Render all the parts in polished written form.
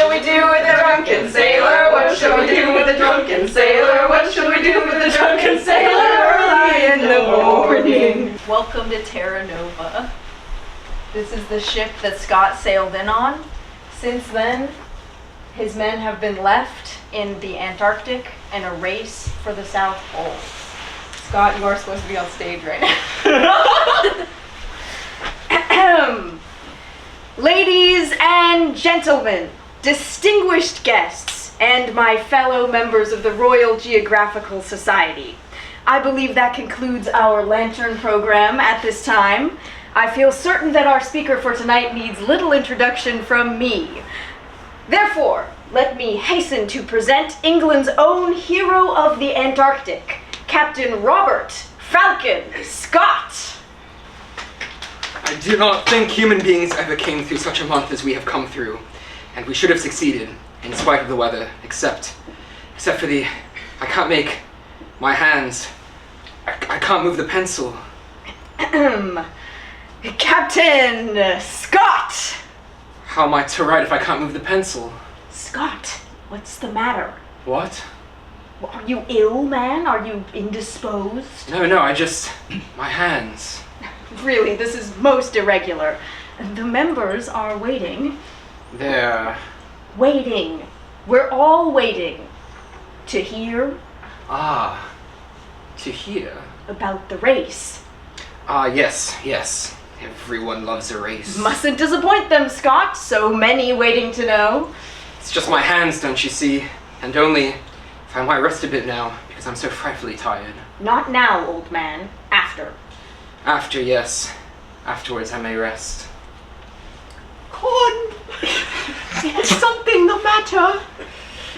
shall we do with a drunken sailor? What shall we do with a drunken sailor? What shall we do with a drunken sailor early in the morning? Welcome to Terra Nova. This is the ship that Scott sailed in on. Since then, his men have been left in the Antarctic in a race for the South Pole. Scott, you are supposed to be on stage right now. Ladies and gentlemen, distinguished guests, and my fellow members of the Royal Geographical Society, I believe that concludes our lantern program at this time. I feel certain that our speaker for tonight needs little introduction from me. Therefore, let me hasten to present England's own hero of the Antarctic, Captain Robert Falcon Scott. I do not think human beings ever came through such a month as we have come through, and we should have succeeded, in spite of the weather, except for the... I can't make my hands. I can't move the pencil. Captain Scott! How am I to write if I can't move the pencil? Scott, what's the matter? What? Are you ill, man? Are you indisposed? No, my hands. Really, this is most irregular. The members are waiting. They're... Waiting. We're all waiting. To hear. To hear? About the race. Yes. Everyone loves a race. Mustn't disappoint them, Scott. So many waiting to know. It's just my hands, don't you see? And only if I might rest a bit now, because I'm so frightfully tired. Not now, old man. After. After, yes. Afterwards I may rest. Con! Is something the matter?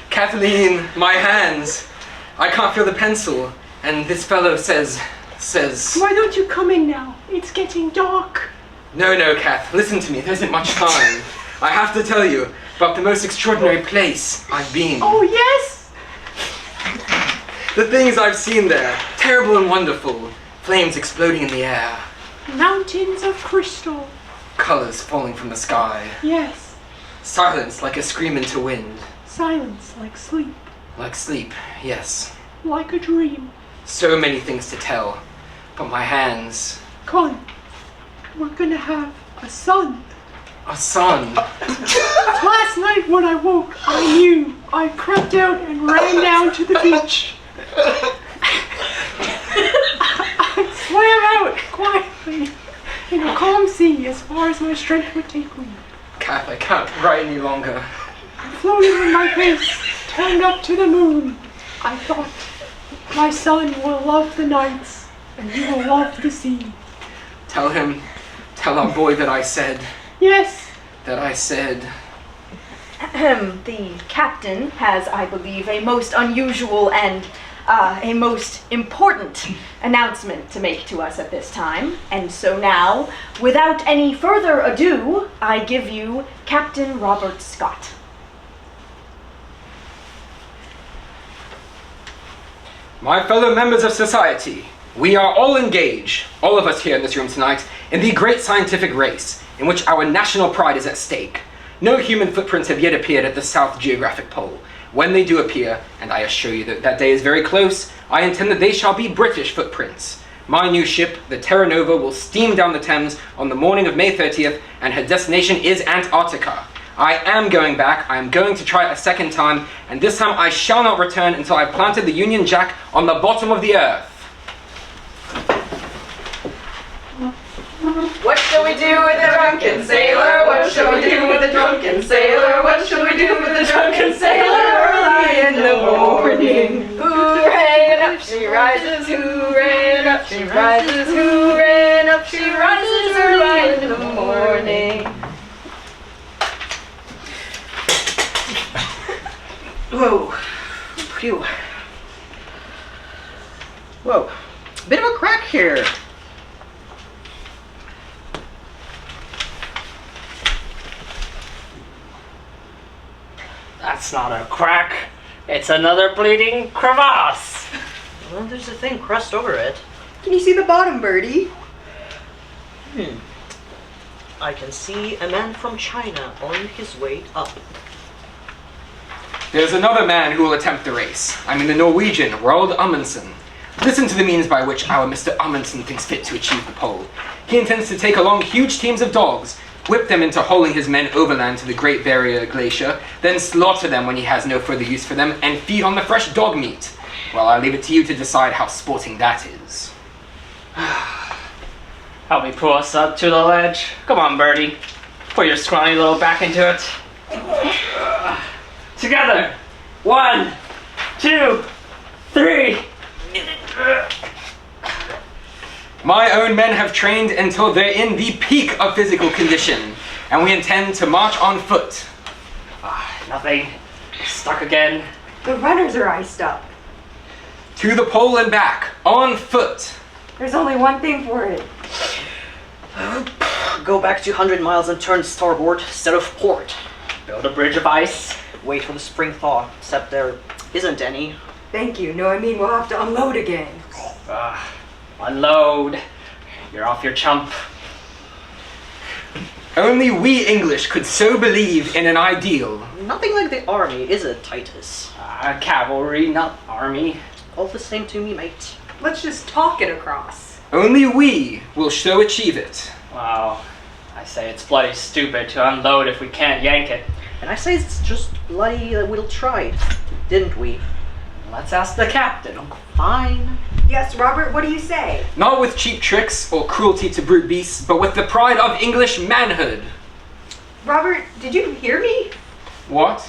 Kathleen, my hands! I can't feel the pencil, and this fellow says... Why don't you come in now? It's getting dark. No, Kath, listen to me, there isn't much time. I have to tell you about the most extraordinary place I've been. Oh, yes! The things I've seen there, terrible and wonderful. Flames exploding in the air. Mountains of crystal. Colors falling from the sky. Yes. Silence like a scream into wind. Silence like sleep. Like sleep, yes. Like a dream. So many things to tell, but my hands... Con, we're gonna have a son. A son? Last night when I woke, I knew. I crept out and ran down to the beach. I swam out quietly in a calm sea as far as my strength would take me. Kath, I can't write any longer. I floated in my face, turned up to the moon. I thought, my son will love the nights, and he will love the sea. Tell our boy that I said... Yes. That I said... The captain has, I believe, a most unusual and a most important announcement to make to us at this time. And so now, without any further ado, I give you Captain Robert Scott. My fellow members of society, we are all engaged, all of us here in this room tonight, in the great scientific race, in which our national pride is at stake. No human footprints have yet appeared at the South Geographic Pole. When they do appear, and I assure you that that day is very close, I intend that they shall be British footprints. My new ship, the Terra Nova, will steam down the Thames on the morning of May 30th, and her destination is Antarctica. I am going back, I am going to try it a second time, and this time I shall not return until I have planted the Union Jack on the bottom of the earth. What shall we do with a drunken sailor? What shall we do with a drunken sailor? What shall we do with a drunken sailor early in the morning? Hooray, and up she rises, hooray, and up she rises, hooray, and up she rises early in the morning. Whoa. Phew. Whoa. Bit of a crack here. That's not a crack. It's another bleeding crevasse. Well, there's a thin crust over it. Can you see the bottom, Birdie? I can see a man from China on his way up. There's another man who will attempt the race. I mean the Norwegian, Roald Amundsen. Listen to the means by which our Mr. Amundsen thinks fit to achieve the pole. He intends to take along huge teams of dogs, whip them into hauling his men overland to the Great Barrier Glacier, then slaughter them when he has no further use for them, and feed on the fresh dog meat. Well, I'll leave it to you to decide how sporting that is. Help me pull us up to the ledge. Come on, Birdie. Put your scrawny little back into it. Together. 1, 2, 3. My own men have trained until they're in the peak of physical condition, and we intend to march on foot. Nothing. Stuck again. The runners are iced up. To the pole and back, on foot. There's only one thing for it. Go back 200 miles and turn starboard instead of port. Build a bridge of ice. Wait for the spring thaw, except there isn't any. Thank you. No, I mean we'll have to unload again. Unload. You're off your chump. Only we English could so believe in an ideal. Nothing like the army, is it, Titus? Cavalry, not army. All the same to me, mate. Let's just talk it across. Only we will so achieve it. Wow. I say it's bloody stupid to unload if we can't yank it. And I say it's just bloody that we'll try, didn't we? Let's ask the captain. Fine. Yes, Robert, what do you say? Not with cheap tricks or cruelty to brute beasts, but with the pride of English manhood. Robert, did you hear me? What?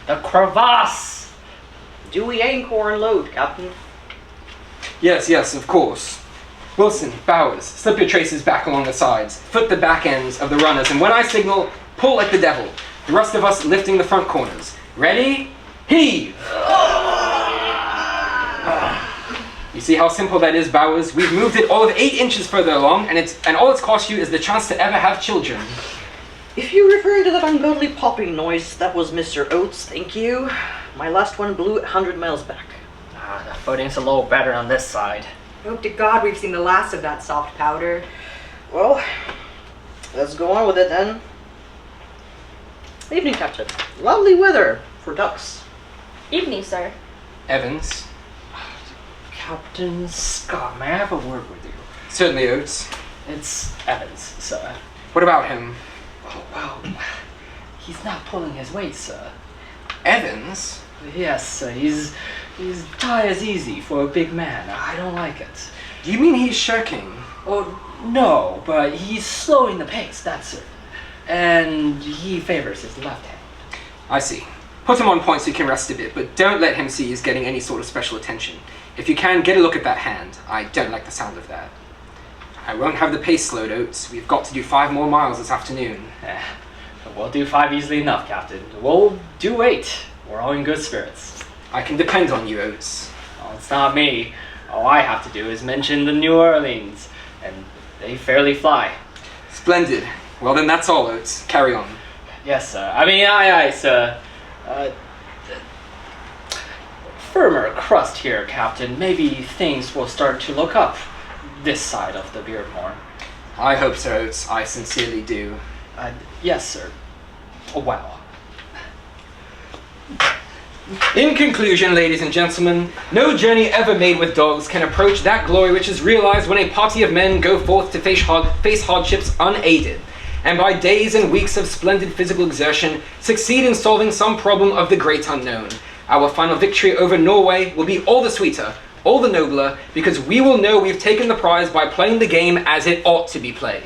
The crevasse! Do we anchor and load, Captain? Yes, of course. Wilson, Bowers, slip your traces back along the sides, foot the back ends of the runners, and when I signal, pull like the devil. The rest of us lifting the front corners. Ready? Heave! You see how simple that is, Bowers? We've moved it all of 8 inches further along, and all it's cost you is the chance to ever have children. If you're referring to that ungodly popping noise, that was Mr. Oates, thank you. My last one blew 100 miles back. The footing's a little better on this side. Hope to God we've seen the last of that soft powder. Well, let's go on with it then. Evening, Captain. Lovely weather for ducks. Evening, sir. Evans. Captain Scott, may I have a word with you? Certainly, Oates. It's Evans, sir. What about him? Oh, well, he's not pulling his weight, sir. Evans? Yes, sir, he's die as easy for a big man. I don't like it. Do you mean he's shirking? Oh, no, but he's slowing the pace, that's certain. And he favors his left hand. I see. Put him on point so he can rest a bit, but don't let him see he's getting any sort of special attention. If you can, get a look at that hand. I don't like the sound of that. I won't have the pace slowed, Oates. We've got to do 5 more miles this afternoon. We'll do 5 easily enough, Captain. We'll do 8. We're all in good spirits. I can depend on you, Oates. Oh, it's not me. All I have to do is mention the New Orleans, and they fairly fly. Splendid. Well then that's all, Oates. Carry on. Yes, sir. Aye, sir. Firmer crust here, Captain. Maybe things will start to look up this side of the Beardmore. I hope so, Oates. I sincerely do. Yes, sir. Oh, well. In conclusion, ladies and gentlemen, no journey ever made with dogs can approach that glory which is realized when a party of men go forth to face hardships unaided, and by days and weeks of splendid physical exertion succeed in solving some problem of the great unknown. Our final victory over Norway will be all the sweeter, all the nobler, because we will know we've taken the prize by playing the game as it ought to be played.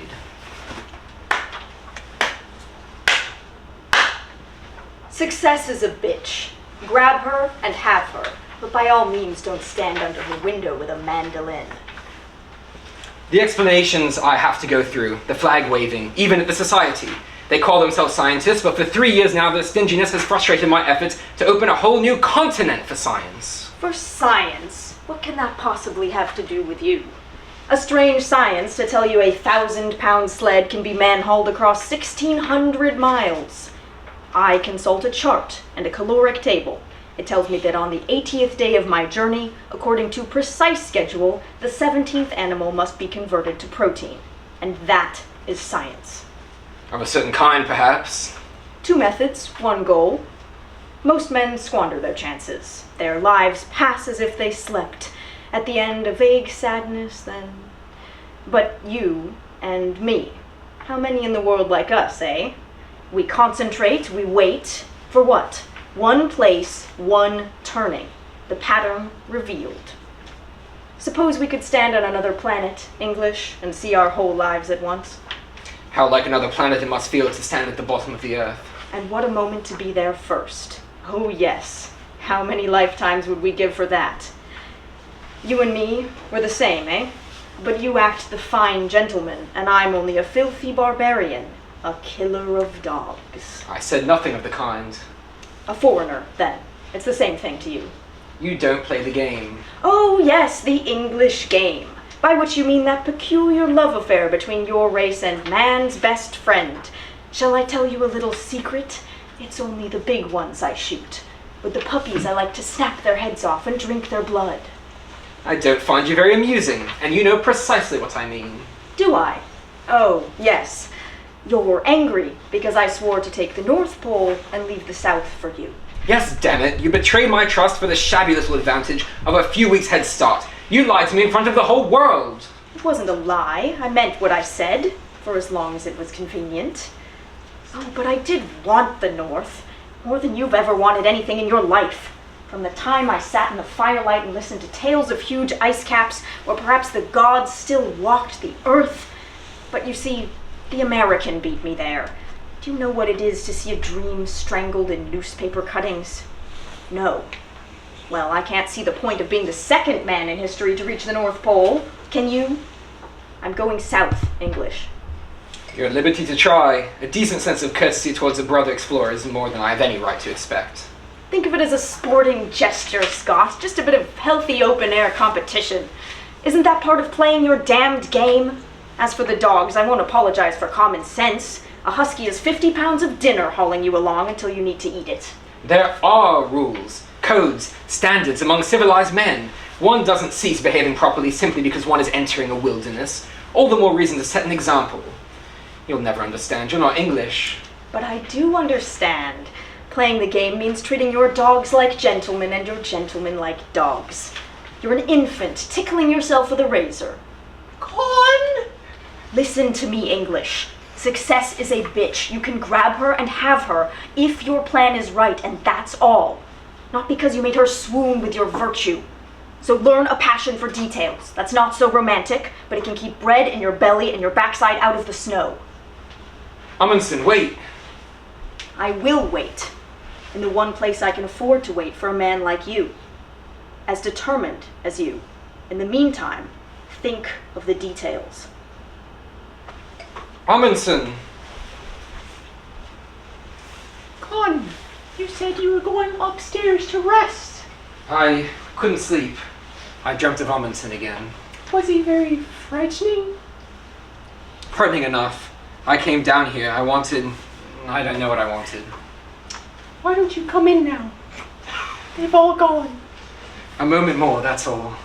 Success is a bitch. Grab her and have her, but by all means don't stand under her window with a mandolin. The explanations I have to go through, the flag waving, even at the society. They call themselves scientists, but for 3 years now their stinginess has frustrated my efforts to open a whole new continent for science. For science? What can that possibly have to do with you? A strange science to tell you 1,000-pound sled can be man-hauled across 1,600 miles. I consult a chart and a caloric table. It tells me that on the 80th day of my journey, according to precise schedule, the 17th animal must be converted to protein. And that is science. Of a certain kind, perhaps. 2 methods, 1 goal. Most men squander their chances. Their lives pass as if they slept. At the end, a vague sadness, then. But you and me, how many in the world like us, eh? We concentrate, we wait. For what? One place, one turning. The pattern revealed. Suppose we could stand on another planet, English, and see our whole lives at once. How like another planet it must feel to stand at the bottom of the earth. And what a moment to be there first. Oh yes, how many lifetimes would we give for that? You and me, we're the same, eh? But you act the fine gentleman, and I'm only a filthy barbarian, a killer of dogs. I said nothing of the kind. A foreigner, then. It's the same thing to you. You don't play the game. Oh yes, the English game. By which you mean that peculiar love affair between your race and man's best friend. Shall I tell you a little secret? It's only the big ones I shoot. With the puppies, I like to snap their heads off and drink their blood. I don't find you very amusing, and you know precisely what I mean. Do I? Oh, yes. You're angry because I swore to take the North Pole and leave the South for you. Yes, damn it, you betrayed my trust for the shabby little advantage of a few weeks' head start. You lied to me in front of the whole world. It wasn't a lie. I meant what I said, for as long as it was convenient. Oh, but I did want the North, more than you've ever wanted anything in your life. From the time I sat in the firelight and listened to tales of huge ice caps, or perhaps the gods still walked the earth. But you see, the American beat me there. Do you know what it is to see a dream strangled in newspaper cuttings? No. Well, I can't see the point of being the second man in history to reach the North Pole. Can you? I'm going south, English. You're at liberty to try. A decent sense of courtesy towards a brother explorer is more than I have any right to expect. Think of it as a sporting gesture, Scott. Just a bit of healthy open-air competition. Isn't that part of playing your damned game? As for the dogs, I won't apologize for common sense. A husky is 50 pounds of dinner hauling you along until you need to eat it. There are rules, codes, standards among civilized men. One doesn't cease behaving properly simply because one is entering a wilderness. All the more reason to set an example. You'll never understand. You're not English. But I do understand. Playing the game means treating your dogs like gentlemen and your gentlemen like dogs. You're an infant, tickling yourself with a razor. Con! Listen to me, English. Success is a bitch. You can grab her and have her if your plan is right, and that's all. Not because you made her swoon with your virtue. So learn a passion for details. That's not so romantic, but it can keep bread in your belly and your backside out of the snow. Amundsen, wait. I will wait. In the one place I can afford to wait for a man like you. As determined as you. In the meantime, think of the details. Amundsen! Con, you said you were going upstairs to rest. I couldn't sleep. I dreamt of Amundsen again. Was he very frightening? Frightening enough. I came down here. I don't know what I wanted. Why don't you come in now? They've all gone. A moment more, that's all.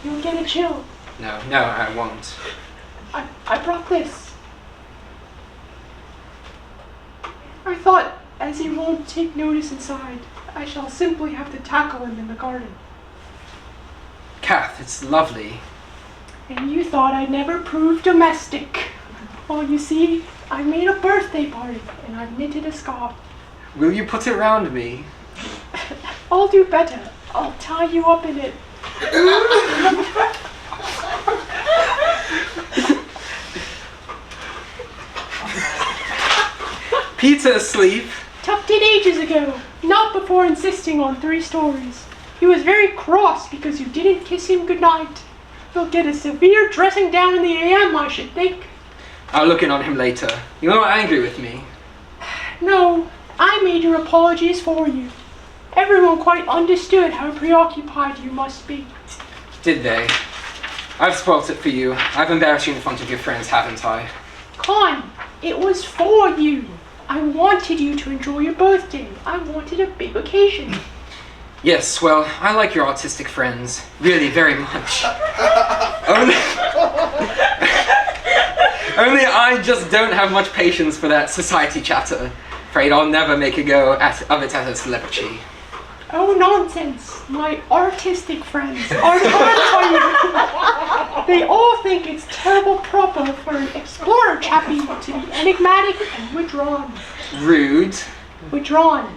You'll get a chill. No, I won't. I brought this. I thought, as he won't take notice inside, I shall simply have to tackle him in the garden. Kath, it's lovely. And you thought I'd never prove domestic. Well, you see, I made a birthday party, and I've knitted a scarf. Will you put it round me? I'll do better. I'll tie you up in it. Peter asleep. Tucked in ages ago, not before insisting on 3 stories. He was very cross because you didn't kiss him goodnight. He'll get a severe dressing down in the AM, I should think. I'll look in on him later. You're not angry with me. No, I made your apologies for you. Everyone quite understood how preoccupied you must be. Did they? I've spoilt it for you. I've embarrassed you in front of your friends, haven't I? Con, it was for you. I wanted you to enjoy your birthday. I wanted a big occasion. Yes, well, I like your artistic friends. Really, very much. Only I just don't have much patience for that society chatter. Afraid I'll never make a go of it as a celebrity. Oh, nonsense. My artistic friends are horrified. They all think it's terrible proper for an explorer chappie to be enigmatic and withdrawn. Rude. Withdrawn.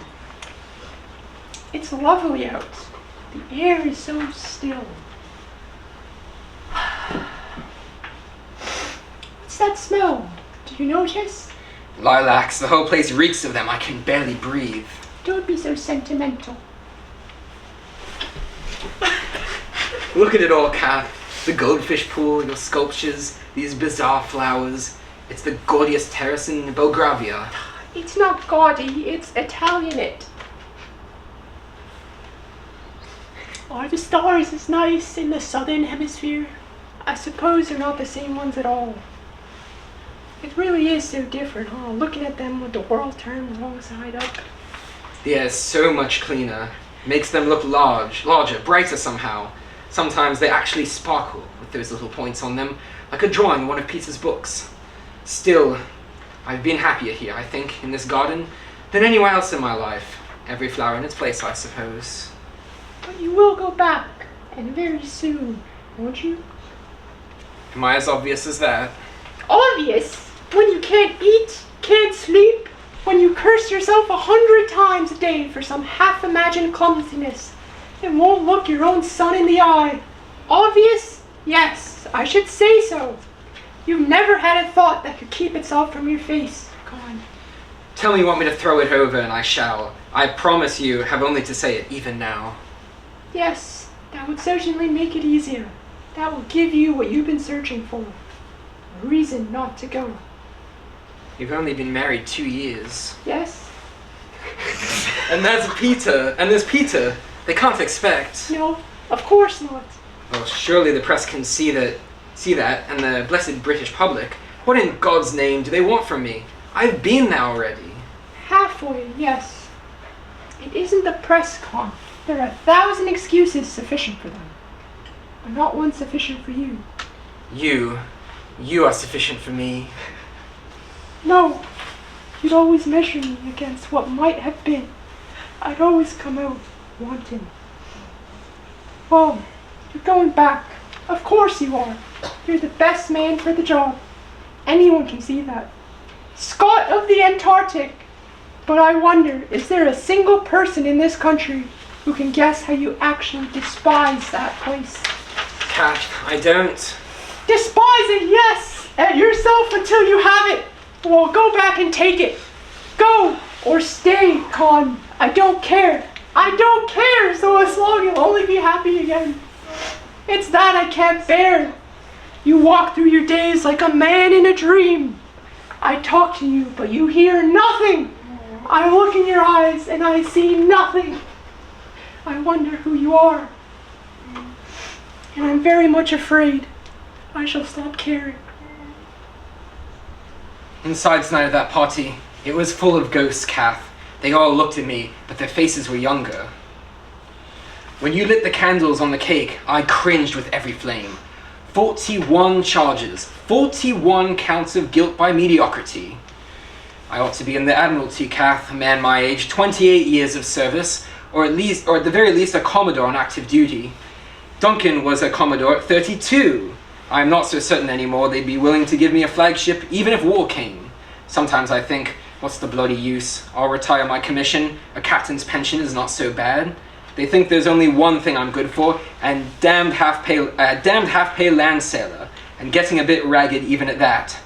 It's lovely out. The air is so still. What's that smell? Do you notice? Lilacs, the whole place reeks of them. I can barely breathe. Don't be so sentimental. Look at it all, Kath. The goldfish pool, your sculptures, these bizarre flowers. It's the gaudiest terrace in Belgravia. It's not gaudy, it's Italianate. Are the stars as nice in the southern hemisphere? I suppose they're not the same ones at all. It really is so different, huh? Looking at them with the world turned wrong side up. Yeah, so much cleaner. Makes them look larger, brighter somehow. Sometimes they actually sparkle with those little points on them, like a drawing in one of Peter's books. Still, I've been happier here, I think, in this garden, than anywhere else in my life. Every flower in its place, I suppose. But you will go back, and very soon, won't you? Am I as obvious as that? Obvious? When you can't eat, can't sleep, when you curse yourself 100 times a day for some half-imagined clumsiness, and won't look your own son in the eye. Obvious? Yes, I should say so. You've never had a thought that could keep itself from your face. Go on. Tell me you want me to throw it over, and I shall. I promise you have only to say it, even now. Yes, that would certainly make it easier. That will give you what you've been searching for. A reason not to go. You've only been married 2 years. Yes? And there's Peter. They can't expect. No, of course not. Well, surely the press can see that, and the blessed British public. What in God's name do they want from me? I've been there already. Halfway, yes. It isn't the press con. There are 1,000 excuses sufficient for them, but not one sufficient for you. You are sufficient for me. No, you'd always measure me against what might have been. I'd always come out wanting. Well, you're going back. Of course you are. You're the best man for the job. Anyone can see that. Scott of the Antarctic. But I wonder, is there a single person in this country who can guess how you actually despise that place? Kath, I don't. Despise it, yes! At yourself until you have it! Well, go back and take it. Go or stay, Con. I don't care. I don't care, so as long you'll only be happy again. It's that I can't bear. You walk through your days like a man in a dream. I talk to you, but you hear nothing. I look in your eyes and I see nothing. I wonder who you are. And I'm very much afraid I shall stop caring. Inside tonight at that party, it was full of ghosts, Kath. They all looked at me, but their faces were younger. When you lit the candles on the cake, I cringed with every flame. 41 charges, 41 counts of guilt by mediocrity. I ought to be in the Admiralty, Kath, a man my age, 28 years of service, or at the very least a Commodore on active duty. Duncan was a Commodore at 32. I'm not so certain anymore they'd be willing to give me a flagship even if war came. Sometimes I think, what's the bloody use? I'll retire my commission, a captain's pension is not so bad. They think there's only one thing I'm good for, and damned half-pay land sailor, and getting a bit ragged even at that.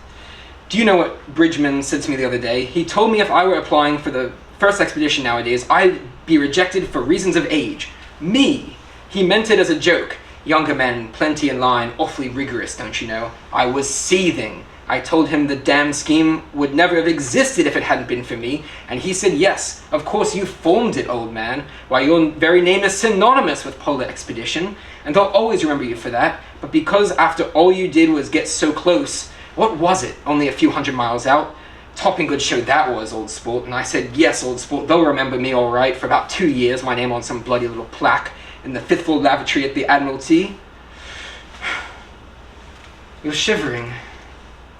Do you know what Bridgman said to me the other day? He told me if I were applying for the first expedition nowadays, I'd be rejected for reasons of age. Me! He meant it as a joke. Younger men, plenty in line, awfully rigorous, don't you know? I was seething. I told him the damn scheme would never have existed if it hadn't been for me, and he said, yes, of course you formed it, old man. Why, your very name is synonymous with Polar Expedition, and they'll always remember you for that, but because after all you did was get so close, what was it, only a few hundred miles out? Topping good show that was, old sport, and I said, yes, old sport, they'll remember me all right for about 2 years, my name on some bloody little plaque in the 5th floor lavatory at the Admiralty. You're shivering.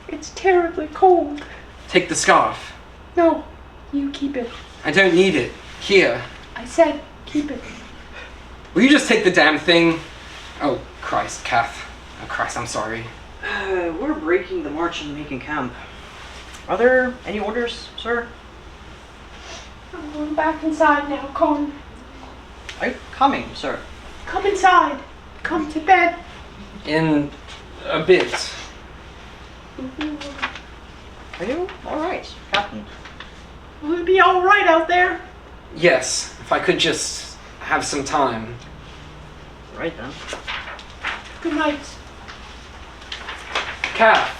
It's terribly cold. Take the scarf. No, You keep it. I don't need it. Here. I said keep it. Will you just take the damn thing? Oh, Christ, Kath. Oh, Christ, I'm sorry. We're breaking the march and making camp. Are there any orders, sir? I'm going back inside now, Con. Are you coming, sir? Come inside. Come to bed. In a bit. Are you alright, Captain? Will it be all right out there? Yes, if I could just have some time. Right then. Good night. Kath.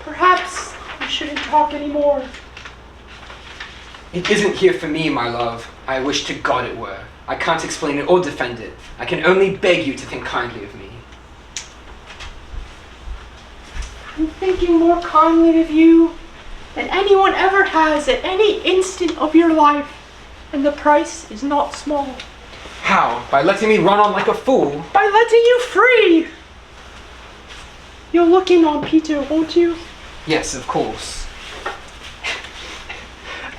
Perhaps we shouldn't talk anymore. It isn't here for me, my love. I wish to God it were. I can't explain it or defend it. I can only beg you to think kindly of me. I'm thinking more kindly of you than anyone ever has at any instant of your life, and the price is not small. How? By letting me run on like a fool? By letting you free! You'll look in on Peter, won't you? Yes, of course.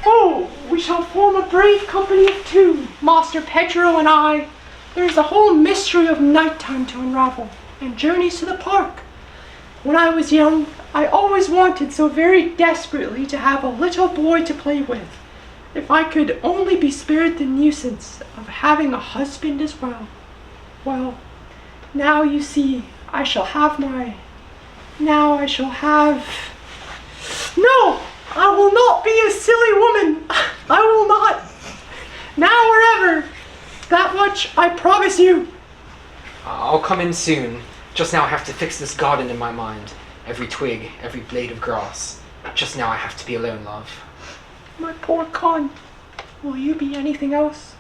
Oh, we shall form a brave company of two, Master Pedro and I. There's a whole mystery of nighttime to unravel, and journeys to the park. When I was young, I always wanted so very desperately to have a little boy to play with. If I could only be spared the nuisance of having a husband as well. Well, now you see, I shall have Now I shall have... No! I will not be a silly woman! I will not! Now or ever! That much I promise you! I'll come in soon. Just now I have to fix this garden in my mind. Every twig, every blade of grass. Just now I have to be alone, love. My poor Con. Will you be anything else?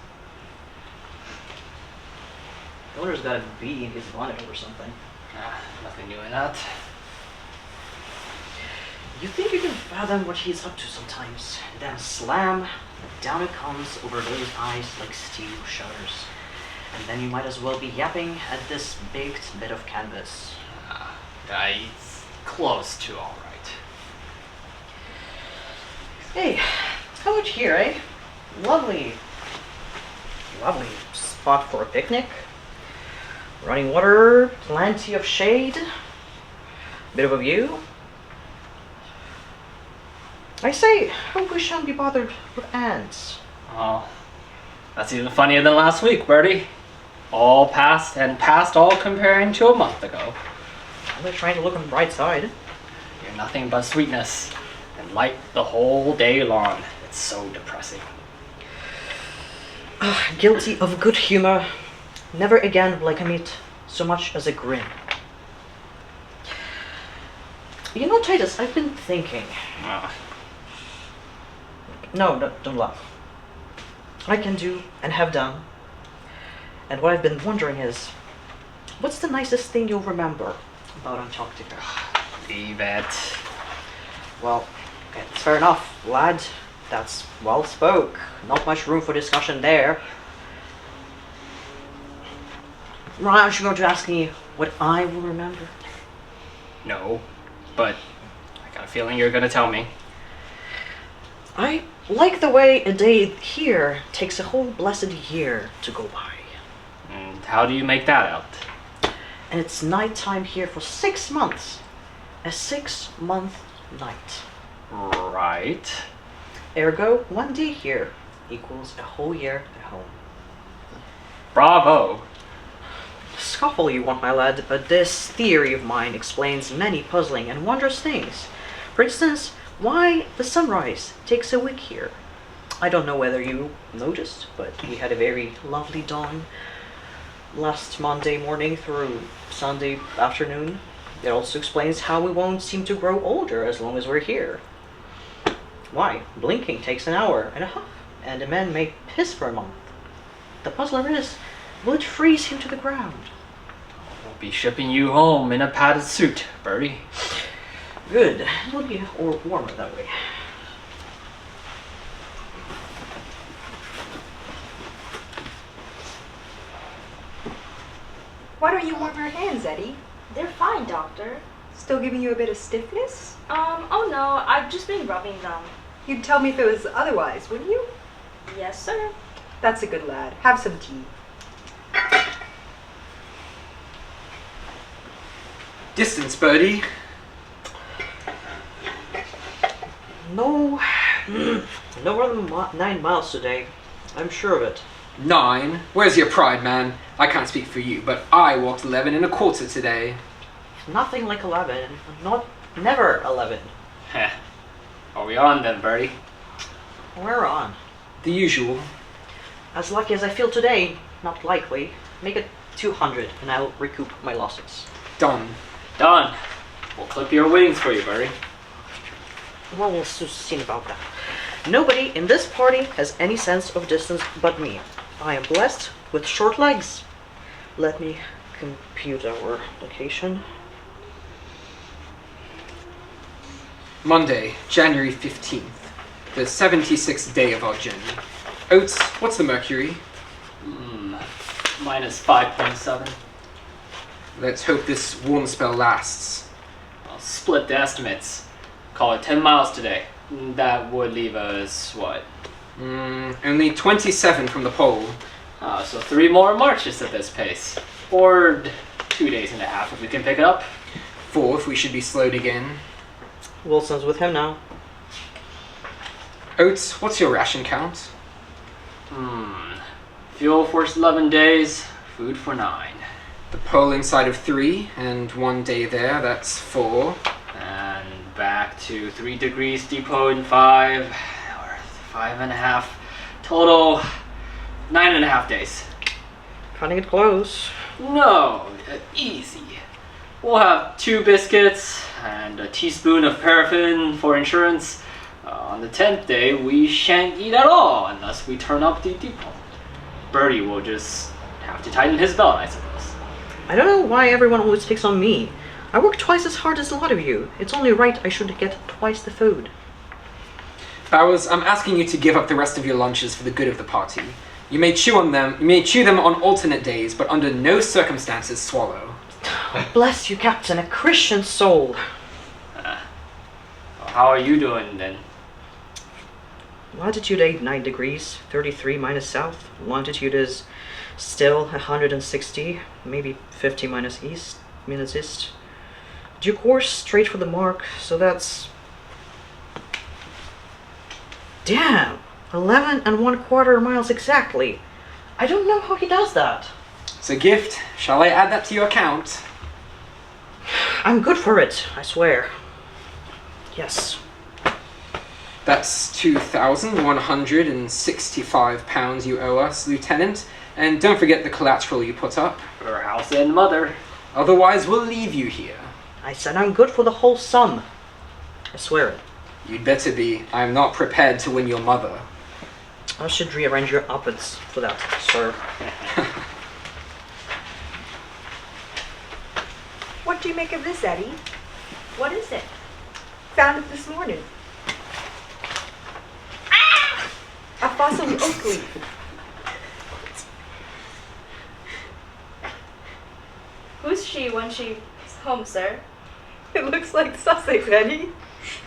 The owner's got a bee in his bonnet or something. Nothing new in that. You think you can fathom what he's up to sometimes, then slam, down it comes over those eyes like steel shutters. And then you might as well be yapping at this baked bit of canvas. It's close to alright. Hey, how about here, eh? Lovely spot for a picnic. Running water, plenty of shade, bit of a view. I say, hope we shan't be bothered with ants. Oh, that's even funnier than last week, Bertie. All past and past all comparing to a month ago. I'm just trying to look on the bright side. You're nothing but sweetness and light the whole day long. It's so depressing. Guilty of good humor. Never again will I commit so much as a grin. You know, Titus, I've been thinking. No, don't laugh. I can do and have done. And what I've been wondering is, what's the nicest thing you'll remember about Antarctica? Leave it. Well, it's fair enough, lad. That's well spoke. Not much room for discussion there. Aren't you going to ask me what I will remember? No, but I got a feeling you're gonna tell me. I like the way a day here takes a whole blessed year to go by. And how do you make that out? And it's nighttime here for 6 months. A 6-month night. Right. Ergo, 1 day here equals a whole year at home. Bravo. Scoff all you want, my lad, but this theory of mine explains many puzzling and wondrous things. For instance, why the sunrise takes a week here. I don't know whether you noticed, but we had a very lovely dawn last Monday morning through Sunday afternoon. It also explains how we won't seem to grow older as long as we're here. Why? Blinking takes an hour and a half, and a man may piss for a month. The puzzler is, will it freeze him to the ground? We'll be shipping you home in a padded suit, Bertie. Good. It'll be warmer that way. Why don't you warm your hands, Eddie? They're fine, Doctor. Still giving you a bit of stiffness? Oh no, I've just been rubbing them. You'd tell me if it was otherwise, wouldn't you? Yes, sir. That's a good lad. Have some tea. Distance, birdie. No, no more than 9 miles today. I'm sure of it. 9? Where's your pride, man? I can't speak for you, but I walked 11 and a quarter today. Nothing like 11. Never 11. Heh. Are we on then, Birdie? We're on. The usual. As lucky as I feel today, not likely. Make it 200 and I'll recoup my losses. Done. Done. We'll clip your wings for you, Birdie. Well, we'll soon see about that. Nobody in this party has any sense of distance but me. I am blessed with short legs. Let me compute our location. Monday, January 15th. The 76th day of our journey. Oates, what's the mercury? Minus 5.7. Let's hope this warm spell lasts. I'll split the estimates. Call it 10 miles today. That would leave us, what? Only 27 from the pole. So 3 more marches at this pace. Or 2 days and a half if we can pick it up. 4 if we should be slowed again. Wilson's with him now. Oates, what's your ration count? Fuel for 11 days, food for 9. The pole inside of 3, and 1 day there, that's 4. And back to 3 degrees depot in 5, or 5.5. Total 9.5 days. Cutting it close. No, easy. We'll have 2 biscuits and a teaspoon of paraffin for insurance. On the 10th day, we shan't eat at all unless we turn up the depot. Birdie will just have to tighten his belt, I suppose. I don't know why everyone always picks on me. I work twice as hard as a lot of you. It's only right I should get twice the food. Bowers, I'm asking you to give up the rest of your lunches for the good of the party. You may chew them on alternate days, but under no circumstances swallow. Bless you, Captain, a Christian soul. How are you doing then? Latitude 8, 9 degrees, 33 minus south. Longitude is still 160, maybe 50 minutes east. Due course straight for the mark, so that's... Damn! 11 and 1/4 miles exactly. I don't know how he does that. It's a gift. Shall I add that to your account? I'm good for it, I swear. Yes. That's 2,165 pounds you owe us, Lieutenant. And don't forget the collateral you put up. Her house and mother. Otherwise, we'll leave you here. I said I'm good for the whole sum. I swear it. You'd better be. I'm not prepared to win your mother. I should rearrange your uppets for that, sir. What do you make of this, Eddie? What is it? Found it this morning. Ah! A fossil oak leaf. Who's she when she's home, sir? It looks like Sussex, Eddie.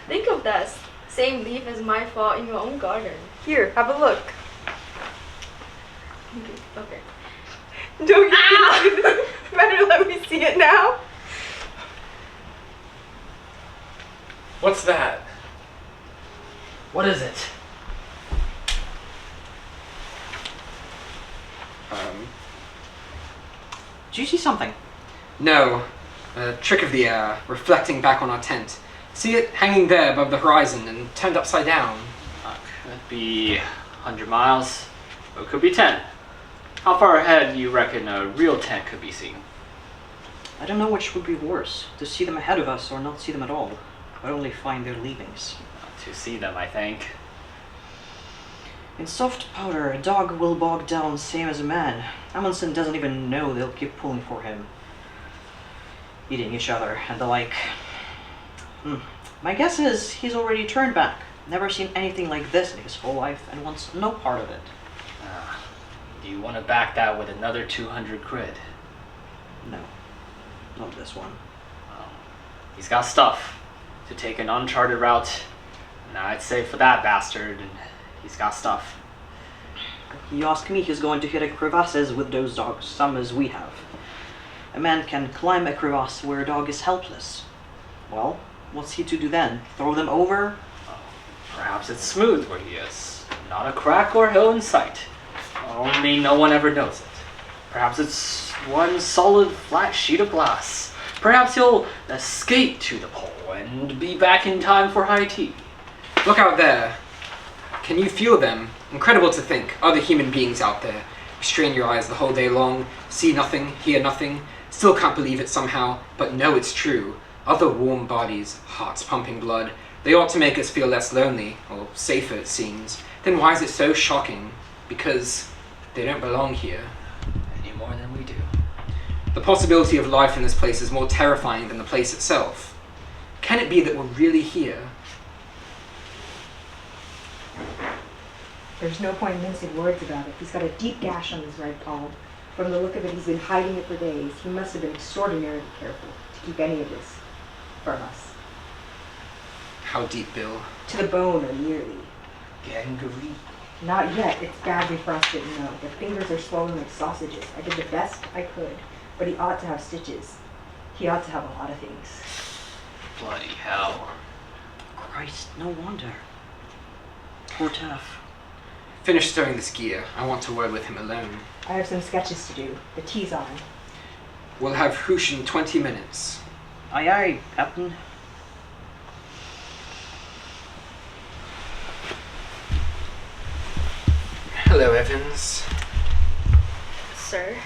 Think of that. Same leaf as my fall in your own garden. Here, have a look. Okay. Don't you better let me see it now? What's that? What is it? Do you see something? No. A trick of the air, reflecting back on our tent. See it hanging there above the horizon and turned upside down. Could be 100 miles, or it could be 10. How far ahead do you reckon a real tent could be seen? I don't know which would be worse, to see them ahead of us or not see them at all, but only find their leavings. To see them, I think. In soft powder, a dog will bog down same as a man. Amundsen doesn't even know they'll keep pulling for him. Eating each other and the like. My guess is he's already turned back. Never seen anything like this in his whole life and wants no part of it. Do you want to back that with another 200 grid? No, not this one. Well, he's got stuff to take an uncharted route. Nah, I'd say for that bastard, he's got stuff. You ask me, he's going to hit a crevasses with those dogs, some as we have. A man can climb a crevasse where a dog is helpless. Well, what's he to do then? Throw them over? Perhaps it's smooth where he is. Not a crack or hole in sight. Only no one ever knows it. Perhaps it's one solid flat sheet of glass. Perhaps he'll escape to the pole and be back in time for high tea. Look out there. Can you feel them? Incredible to think, other human beings out there. You strain your eyes the whole day long, see nothing, hear nothing, still can't believe it somehow, but know it's true. Other warm bodies, hearts pumping blood. They ought to make us feel less lonely, or safer it seems. Then why is it so shocking? Because they don't belong here. Any more than we do. The possibility of life in this place is more terrifying than the place itself. Can it be that we're really here? There's no point in mincing words about it. He's got a deep gash on his right palm. From the look of it, he's been hiding it for days. He must have been extraordinarily careful to keep any of this from us. How deep, Bill? To the bone, or nearly. Gangrene. Not yet. It's badly frosted, no. The fingers are swollen like sausages. I did the best I could, but he ought to have stitches. He ought to have a lot of things. Bloody hell. Christ, no wonder. Poor Taff. Finish stirring this gear. I want to word with him alone. I have some sketches to do. The tea's on. We'll have hoosh in 20 minutes. Aye aye, Captain. Hello, Evans. Sir.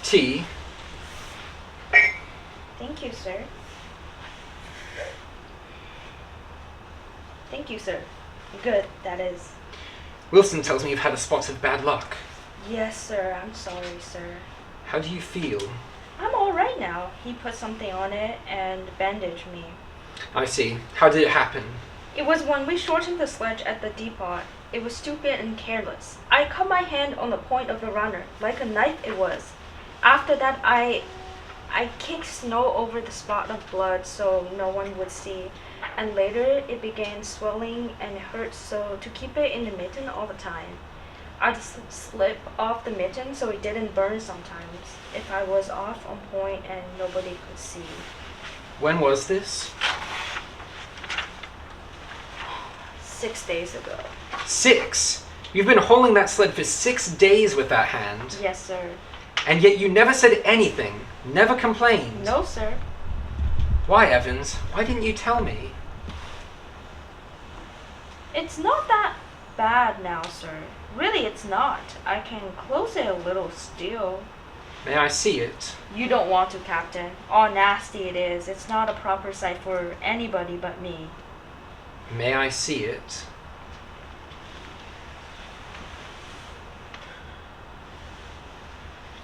Tea? Thank you, sir. Thank you, sir. Good, that is. Wilson tells me you've had a spot of bad luck. Yes, sir. I'm sorry, sir. How do you feel? I'm alright now. He put something on it and bandaged me. I see. How did it happen? It was when we shortened the sledge at the depot. It was stupid and careless. I cut my hand on the point of the runner, like a knife it was. After that, I kicked snow over the spot of blood so no one would see. And later, it began swelling and hurt, so to keep it in the mitten all the time. I'd slip off the mitten so it didn't burn sometimes, if I was off on point and nobody could see. When was this? 6 days ago. 6? You've been hauling that sled for 6 days with that hand. Yes, sir. And yet you never said anything, never complained. No, sir. Why, Evans? Why didn't you tell me? It's not that bad now, sir. Really, it's not. I can close it a little still. May I see it? You don't want to, Captain. All nasty it is. It's not a proper sight for anybody but me. May I see it?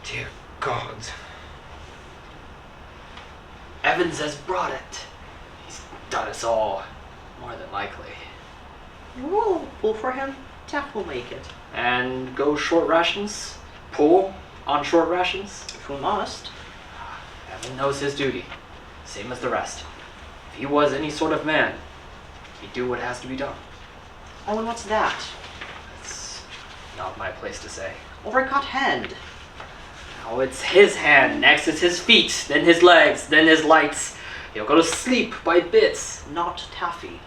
Dear God. Evans has brought it. He's done us all. More than likely. We'll pull for him. Taff will make it. And go short rations? Pull on short rations? If we must. Evan knows his duty. Same as the rest. If he was any sort of man, he'd do what has to be done. Oh, and what's that? It's not my place to say. Overcut hand. Oh, it's his hand. Next is his feet, then his legs, then his lights. He'll go to sleep by bits. Not Taffy.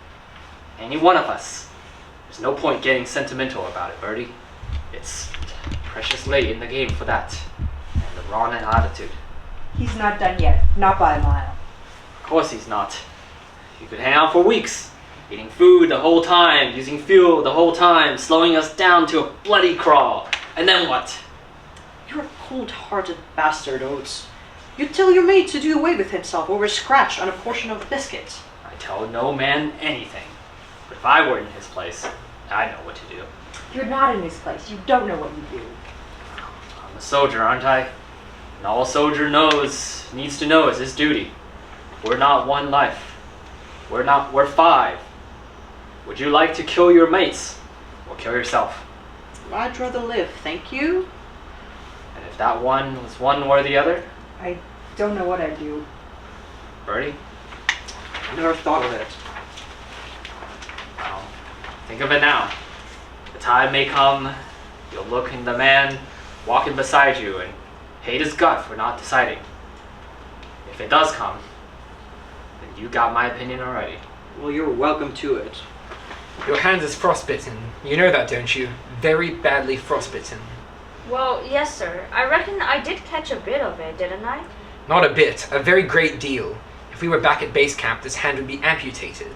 Any one of us. There's no point getting sentimental about it, Bertie. It's precious late in the game for that. And the wrong attitude. He's not done yet. Not by a mile. Of course he's not. You could hang out for weeks. Eating food the whole time, using fuel the whole time, slowing us down to a bloody crawl. And then what? You're a cold-hearted bastard, Oates. You tell your mate to do away with himself over a scratch on a portion of biscuit. I tell no man anything. But if I were in his place, I'd know what to do. You're not in his place. You don't know what you do. I'm a soldier, aren't I? And all a soldier needs to know is his duty. We're not one life. We're 5. Would you like to kill your mates? Or kill yourself? I'd rather live, thank you. And if that one was one or the other? I don't know what I'd do. Bertie? I never thought of it. Think of it now. The time may come, you'll look in the man walking beside you and hate his gut for not deciding. If it does come, then you got my opinion already. Well, you're welcome to it. Your hand is frostbitten. You know that, don't you? Very badly frostbitten. Well, yes, sir. I reckon I did catch a bit of it, didn't I? Not a bit, a very great deal. If we were back at base camp, this hand would be amputated.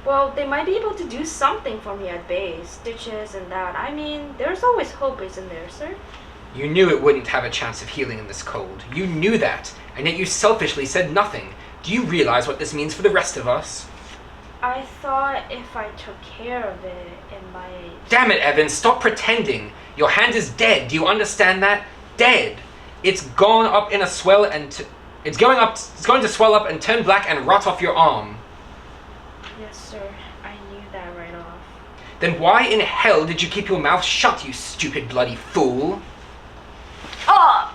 Well, they might be able to do something for me at base. Stitches and that. I mean, there's always hope, isn't there, sir? You knew it wouldn't have a chance of healing in this cold. You knew that, and yet you selfishly said nothing. Do you realize what this means for the rest of us? I thought if I took care of it, it might... Damn it, Evan, stop pretending. Your hand is dead. Do you understand that? Dead. It's gone up in a swell and it's going to swell up and turn black and rot off your arm. Yes, sir. I knew that right off. Then why in hell did you keep your mouth shut, you stupid bloody fool? Ah!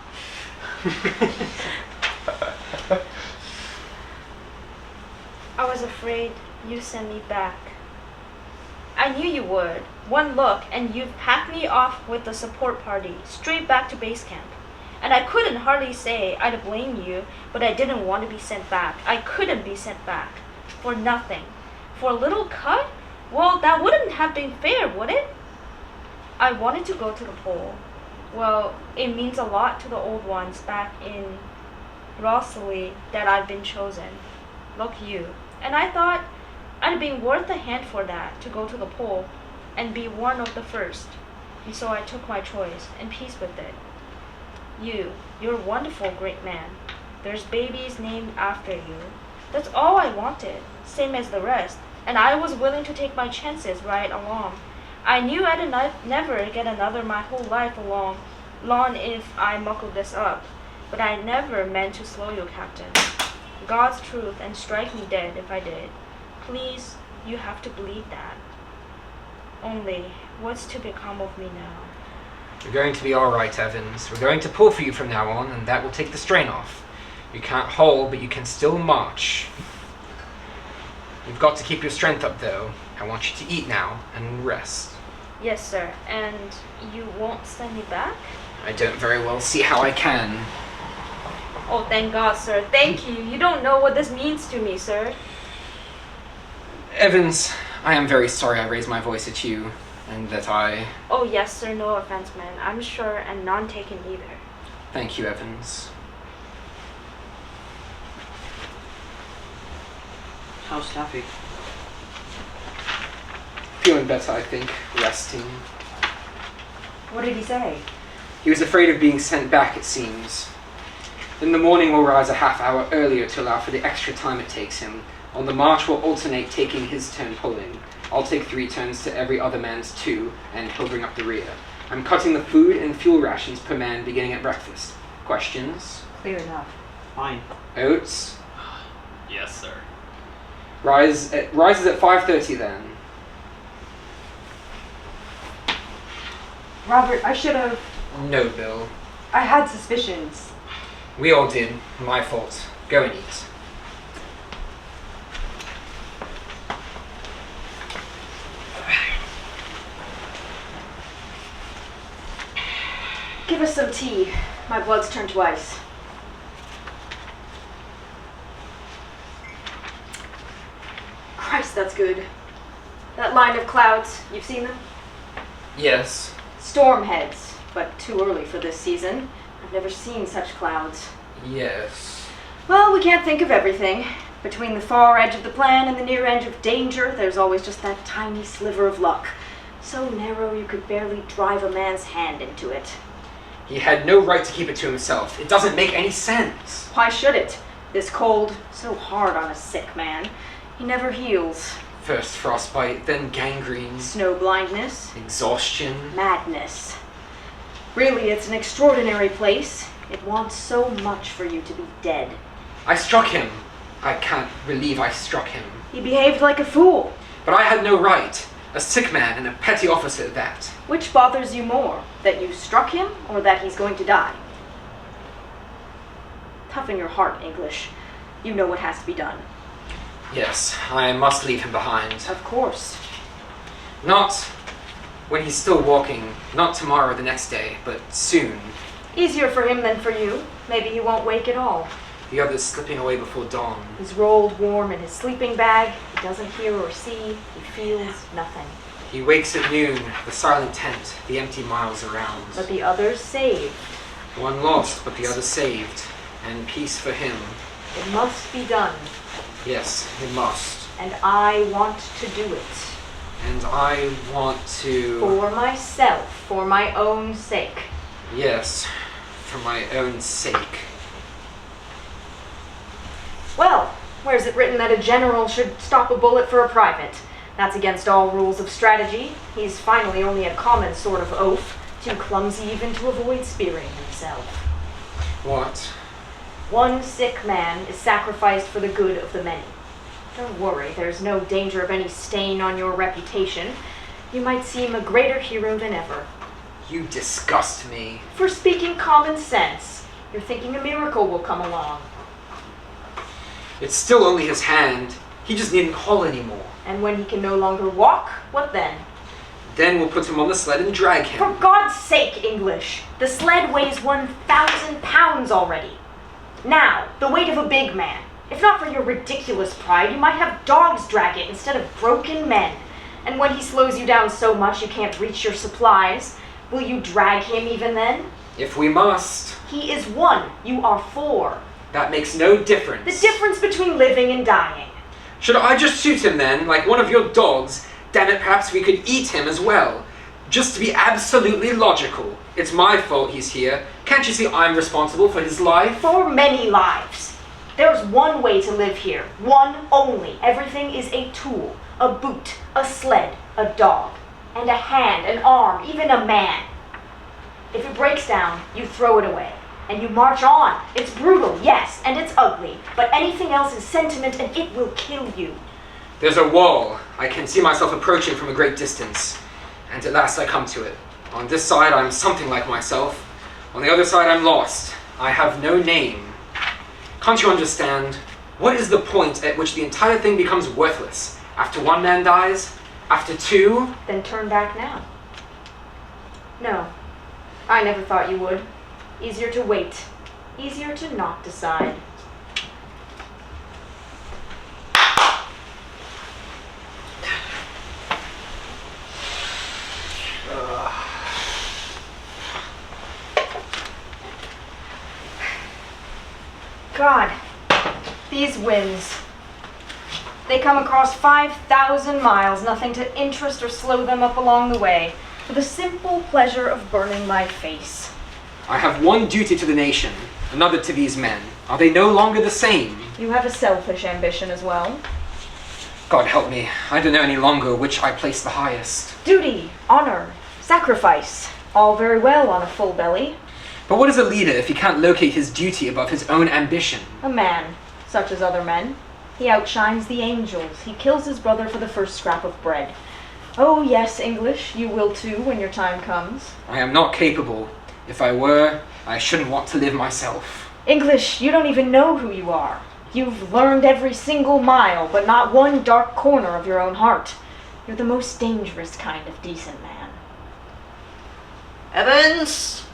I was afraid you sent me back. I knew you would. One look and you've packed me off with the support party, straight back to base camp. And I couldn't hardly say I'd blame you, but I didn't want to be sent back. I couldn't be sent back. For nothing. For a little cut? Well, that wouldn't have been fair, would it? I wanted to go to the pole. Well, it means a lot to the old ones back in Rossley that I've been chosen. Look you. And I thought I'd been worth a hand for that, to go to the pole and be one of the first. And so I took my choice, and peace with it. You're a wonderful, great man. There's babies named after you. That's all I wanted, same as the rest. And I was willing to take my chances right along. I knew I'd never get another my whole life long if I muckled this up. But I never meant to slow you, Captain. God's truth, and strike me dead if I did. Please, you have to believe that. Only, what's to become of me now? You're going to be alright, Evans. We're going to pull for you from now on, and that will take the strain off. You can't haul, but you can still march. You've got to keep your strength up, though. I want you to eat now, and rest. Yes, sir. And you won't send me back? I don't very well see how I can. Oh, thank God, sir. Thank you. You don't know what this means to me, sir. Evans, I am very sorry I raised my voice at you, and that I... Oh, yes, sir. No offense, man. I'm sure, and none taken either. Thank you, Evans. How's Taffy? Feeling better, I think. Resting. What did he say? He was afraid of being sent back, it seems. In the morning we'll rise a half hour earlier to allow for the extra time it takes him. On the march we'll alternate taking his turn pulling. I'll take 3 turns to every other man's 2, and he'll bring up the rear. I'm cutting the food and fuel rations per man beginning at breakfast. Questions? Clear enough. Fine. Oats? Yes, sir. Rises at 5:30 then. Robert, I should have... No, Bill. I had suspicions. We all did. My fault. Go and eat. Give us some tea. My blood's turned to ice. Christ, that's good. That line of clouds, you've seen them? Yes. Storm heads, but too early for this season. I've never seen such clouds. Yes. Well, we can't think of everything. Between the far edge of the plan and the near edge of danger, there's always just that tiny sliver of luck. So narrow you could barely drive a man's hand into it. He had no right to keep it to himself. It doesn't make any sense. Why should it? This cold, so hard on a sick man. He never heals. First frostbite, then gangrene, Snow blindness, exhaustion. madness. Really, it's an extraordinary place. It wants so much for you to be dead. I struck him. I can't believe I struck him. He behaved like a fool. But I had no right. A sick man and a petty officer at that. Which bothers you more? That you struck him, or that he's going to die? Toughen your heart, English. You know what has to be done. Yes, I must leave him behind. Of course. Not when he's still walking, not tomorrow or the next day, but soon. Easier for him than for you. Maybe he won't wake at all. The others slipping away before dawn. He's rolled warm in his sleeping bag. He doesn't hear or see. He feels nothing. He wakes at noon, the silent tent, the empty miles around. But the others saved. One lost, but the other saved. And peace for him. It must be done. Yes, it must. And I want to do it. And I want to... For myself, for my own sake. Yes, for my own sake. Well, where's it written that a general should stop a bullet for a private? That's against all rules of strategy. He's finally only a common sort of oaf, too clumsy even to avoid spearing himself. What? One sick man is sacrificed for the good of the many. Don't worry, there's no danger of any stain on your reputation. You might seem a greater hero than ever. You disgust me. For speaking common sense, you're thinking a miracle will come along. It's still only his hand. He just needn't haul anymore. And when he can no longer walk, what then? Then we'll put him on the sled and drag him. For God's sake, English! The sled weighs 1,000 pounds already. Now, the weight of a big man. If not for your ridiculous pride, you might have dogs drag it instead of broken men. And when he slows you down so much you can't reach your supplies, will you drag him even then? If we must. He is 1, you are 4. That makes no difference. The difference between living and dying. Should I just shoot him then, like one of your dogs? Damn it, perhaps we could eat him as well. Just to be absolutely logical. It's my fault he's here. Can't you see I'm responsible for his life? For many lives. There's one way to live here. One only. Everything is a tool. A boot. A sled. A dog. And a hand. An arm. Even a man. If it breaks down, you throw it away. And you march on. It's brutal, yes, and it's ugly. But anything else is sentiment and it will kill you. There's a wall. I can see myself approaching from a great distance. And at last I come to it. On this side I'm something like myself. On the other side I'm lost. I have no name. Can't you understand? What is the point at which the entire thing becomes worthless? After one man dies? After two? Then turn back now. No, I never thought you would. Easier to wait. Easier to not decide. God, these winds. They come across 5,000 miles, nothing to interest or slow them up along the way, for the simple pleasure of burning my face. I have one duty to the nation, another to these men. Are they no longer the same? You have a selfish ambition as well. God help me, I don't know any longer which I place the highest. Duty, honor, sacrifice, all very well on a full belly. But what is a leader if he can't locate his duty above his own ambition? A man, such as other men. He outshines the angels. He kills his brother for the first scrap of bread. Oh yes, English, you will too when your time comes. I am not capable. If I were, I shouldn't want to live myself. English, you don't even know who you are. You've learned every single mile, but not one dark corner of your own heart. You're the most dangerous kind of decent man. Evans!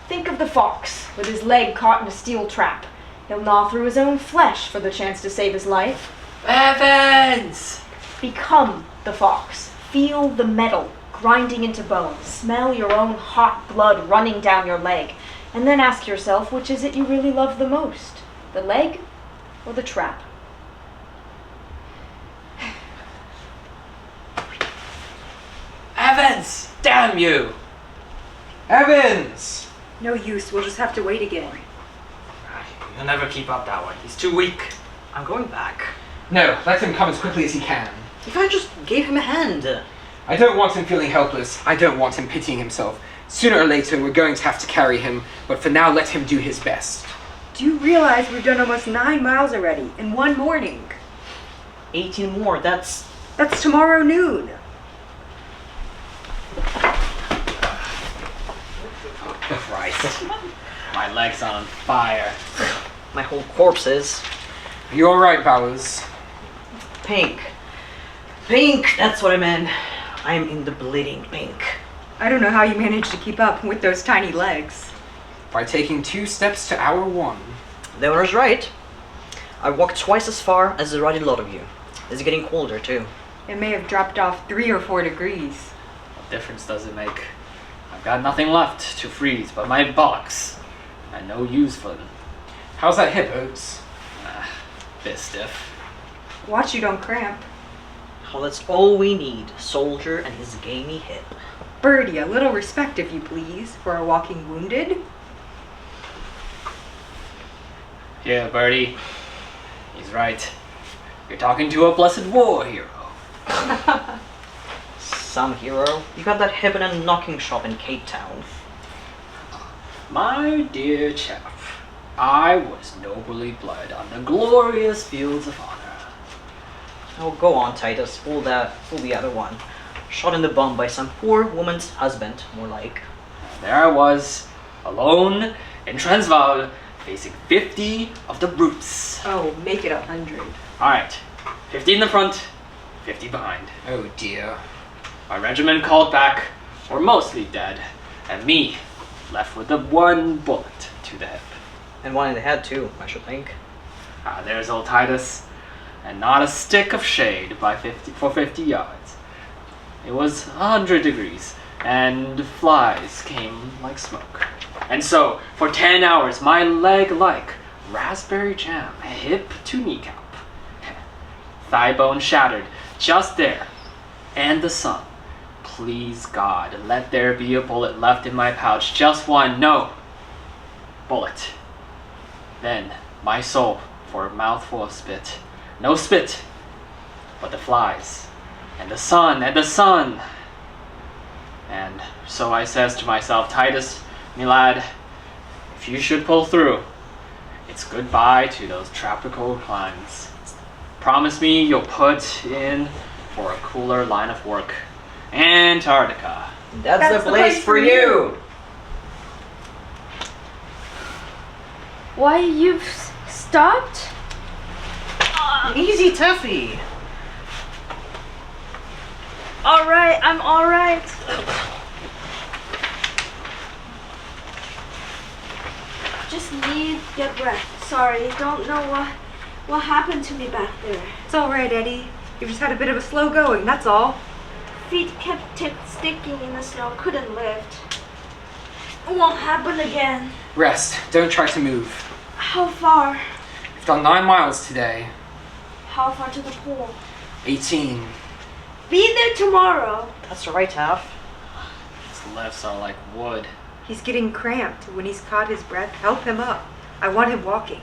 Think of the fox, with his leg caught in a steel trap. He'll gnaw through his own flesh for the chance to save his life. Evans! Become the fox. Feel the metal grinding into bone. Smell your own hot blood running down your leg. And then ask yourself, which is it you really love the most? The leg or the trap? Evans! Damn you! Evans! No use, we'll just have to wait again. He'll never keep up that way. He's too weak. I'm going back. No, let him come as quickly as he can. If I just gave him a hand. I don't want him feeling helpless. I don't want him pitying himself. Sooner or later, we're going to have to carry him, but for now, let him do his best. Do you realize we've done almost 9 miles already in one morning? 18 more, that's tomorrow noon. Christ. My leg's on fire. My whole corpse is. Are you alright, Bowers? Pink. Pink, that's what I meant. I am in the bleeding pink. I don't know how you managed to keep up with those tiny legs. By taking 2 steps to hour 1. The owner's right. I walked twice as far as the ruddy lot of you. It's getting colder too. It may have dropped off 3 or 4 degrees. What difference does it make? I've got nothing left to freeze but my bollocks. And no use for them. How's that hip, Oates? Bit stiff. Watch you don't cramp. Well, that's all we need. Soldier and his gamey hip. Birdie, a little respect if you please, for a walking wounded. Yeah, Birdie. He's right. You're talking to a blessed war hero. Some hero. You got that hip in a knocking shop in Cape Town. My dear chap, I was nobly bled on the glorious fields of honor. Oh, go on, Titus. Fool the other one. Shot in the bum by some poor woman's husband, more like. There I was, alone in Transvaal, facing 50 of the brutes. Oh, make it 100. Alright, 50 in the front, 50 behind. Oh dear. My regiment called back, were mostly dead, and me left with the 1 bullet to the hip. And one in the head too, I should think. There's old Titus, and not a stick of shade for 50 yards. It was 100 degrees, and flies came like smoke. And so, for 10 hours, my leg like raspberry jam, hip to kneecap. Thigh bone shattered, just there. And the sun. Please God, let there be a bullet left in my pouch, just one, no. Bullet. Then, my soul for a mouthful of spit. No spit, but the flies. And the sun, and the sun. And so I says to myself, Titus, me lad, if you should pull through, it's goodbye to those tropical climes. Promise me you'll put in for a cooler line of work. Antarctica. That's the place for you! Why you've stopped? Easy, Tuffy! Alright, I'm alright. Just need get rest. Sorry, don't know what happened to me back there. It's alright, Eddie. You just had a bit of a slow going, that's all. Feet kept sticking in the snow, couldn't lift. It won't happen again. Rest. Don't try to move. How far? We've done 9 miles today. How far to the pool? 18. Be there tomorrow. That's right, Taff. His lifts are like wood. He's getting cramped. When he's caught his breath, help him up. I want him walking.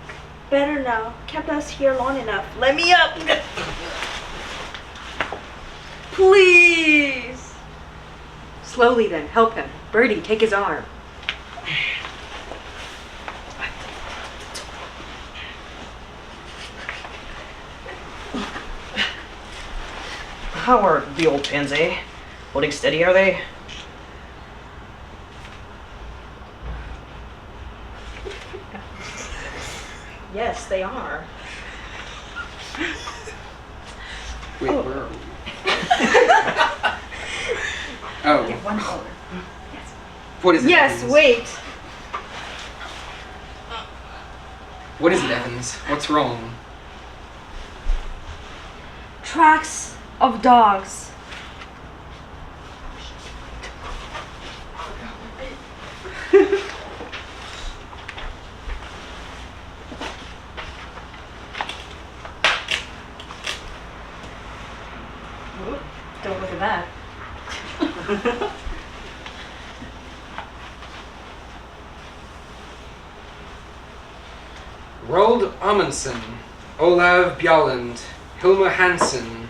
Better now. Kept us here long enough. Let me up. Please. Slowly then, help him. Birdie, take his arm. How are the old pins, eh? Holding steady, are they? Yes, they are. Wait, where are we? Oh. Get one color. What is it, Yes, Evans? wait. What is it, Evans? What's wrong? Tracks of dogs. Don't look at that. Roald Amundsen, Olav Bjalland, Hilma Hansen.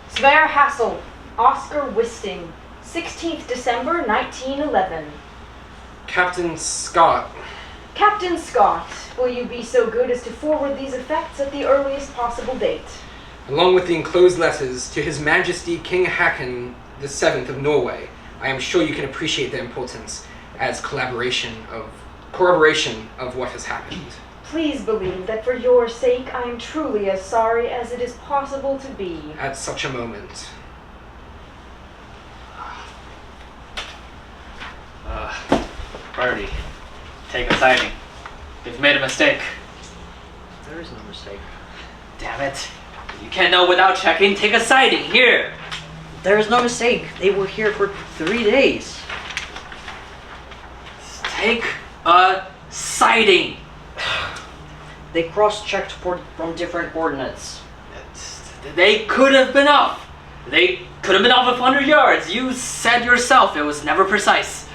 Sverre Hassel, Oscar Wisting, 16th December 1911. Captain Scott. Captain Scott, will you be so good as to forward these effects at the earliest possible date? Along with the enclosed letters to His Majesty King Haakon the Seventh of Norway, I am sure you can appreciate their importance as corroboration of what has happened. Please believe that for your sake I am truly as sorry as it is possible to be. At such a moment. Birdie, take a sighting. You've made a mistake. There is no mistake. Damn it. You can't know without checking. Take a sighting. Here. There is no mistake. They were here for 3 days. Take a sighting. They cross-checked from different coordinates. They could have been off. They could have been off 100 yards. You said yourself it was never precise.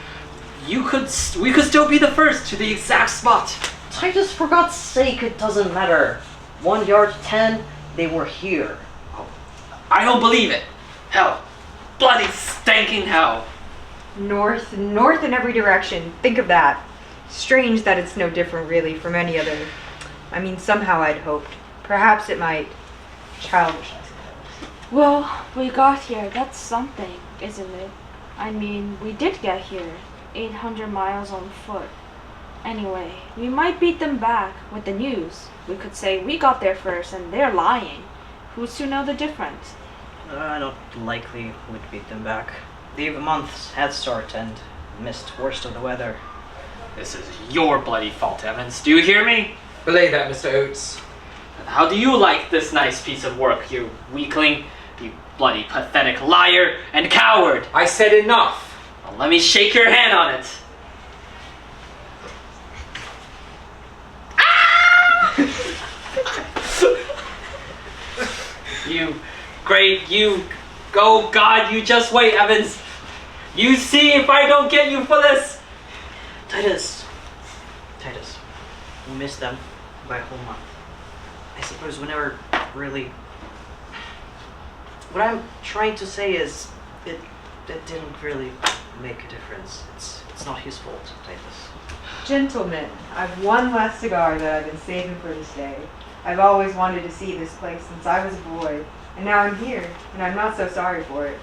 We could still be the first to the exact spot. Titus, for God's sake, it doesn't matter. 1 yard 10, they were here. I don't believe it. Hell. Bloody stinking hell. North in every direction. Think of that. Strange that it's no different really from any other. I mean, somehow I'd hoped. Perhaps it might. Childish, I suppose. Well, we got here. That's something, isn't it? I mean, we did get here. 800 miles on foot. Anyway, we might beat them back with the news. We could say we got there first and they're lying. Who's to know the difference? I don't likely would beat them back. They have a month's head start and missed worst of the weather. This is your bloody fault, Evans. Do you hear me? Belay that, Mr. Oates. How do you like this nice piece of work, you weakling, you bloody pathetic liar and coward? I said enough. Well, let me shake your hand on it. You go, God, you just wait, Evans. You see if I don't get you for this. Titus, we missed them by a whole month. I suppose we never really... What I'm trying to say is, it didn't really make a difference. It's not his fault, Titus. Gentlemen, I've one last cigar that I've been saving for this day. I've always wanted to see this place since I was a boy, and now I'm here, and I'm not so sorry for it.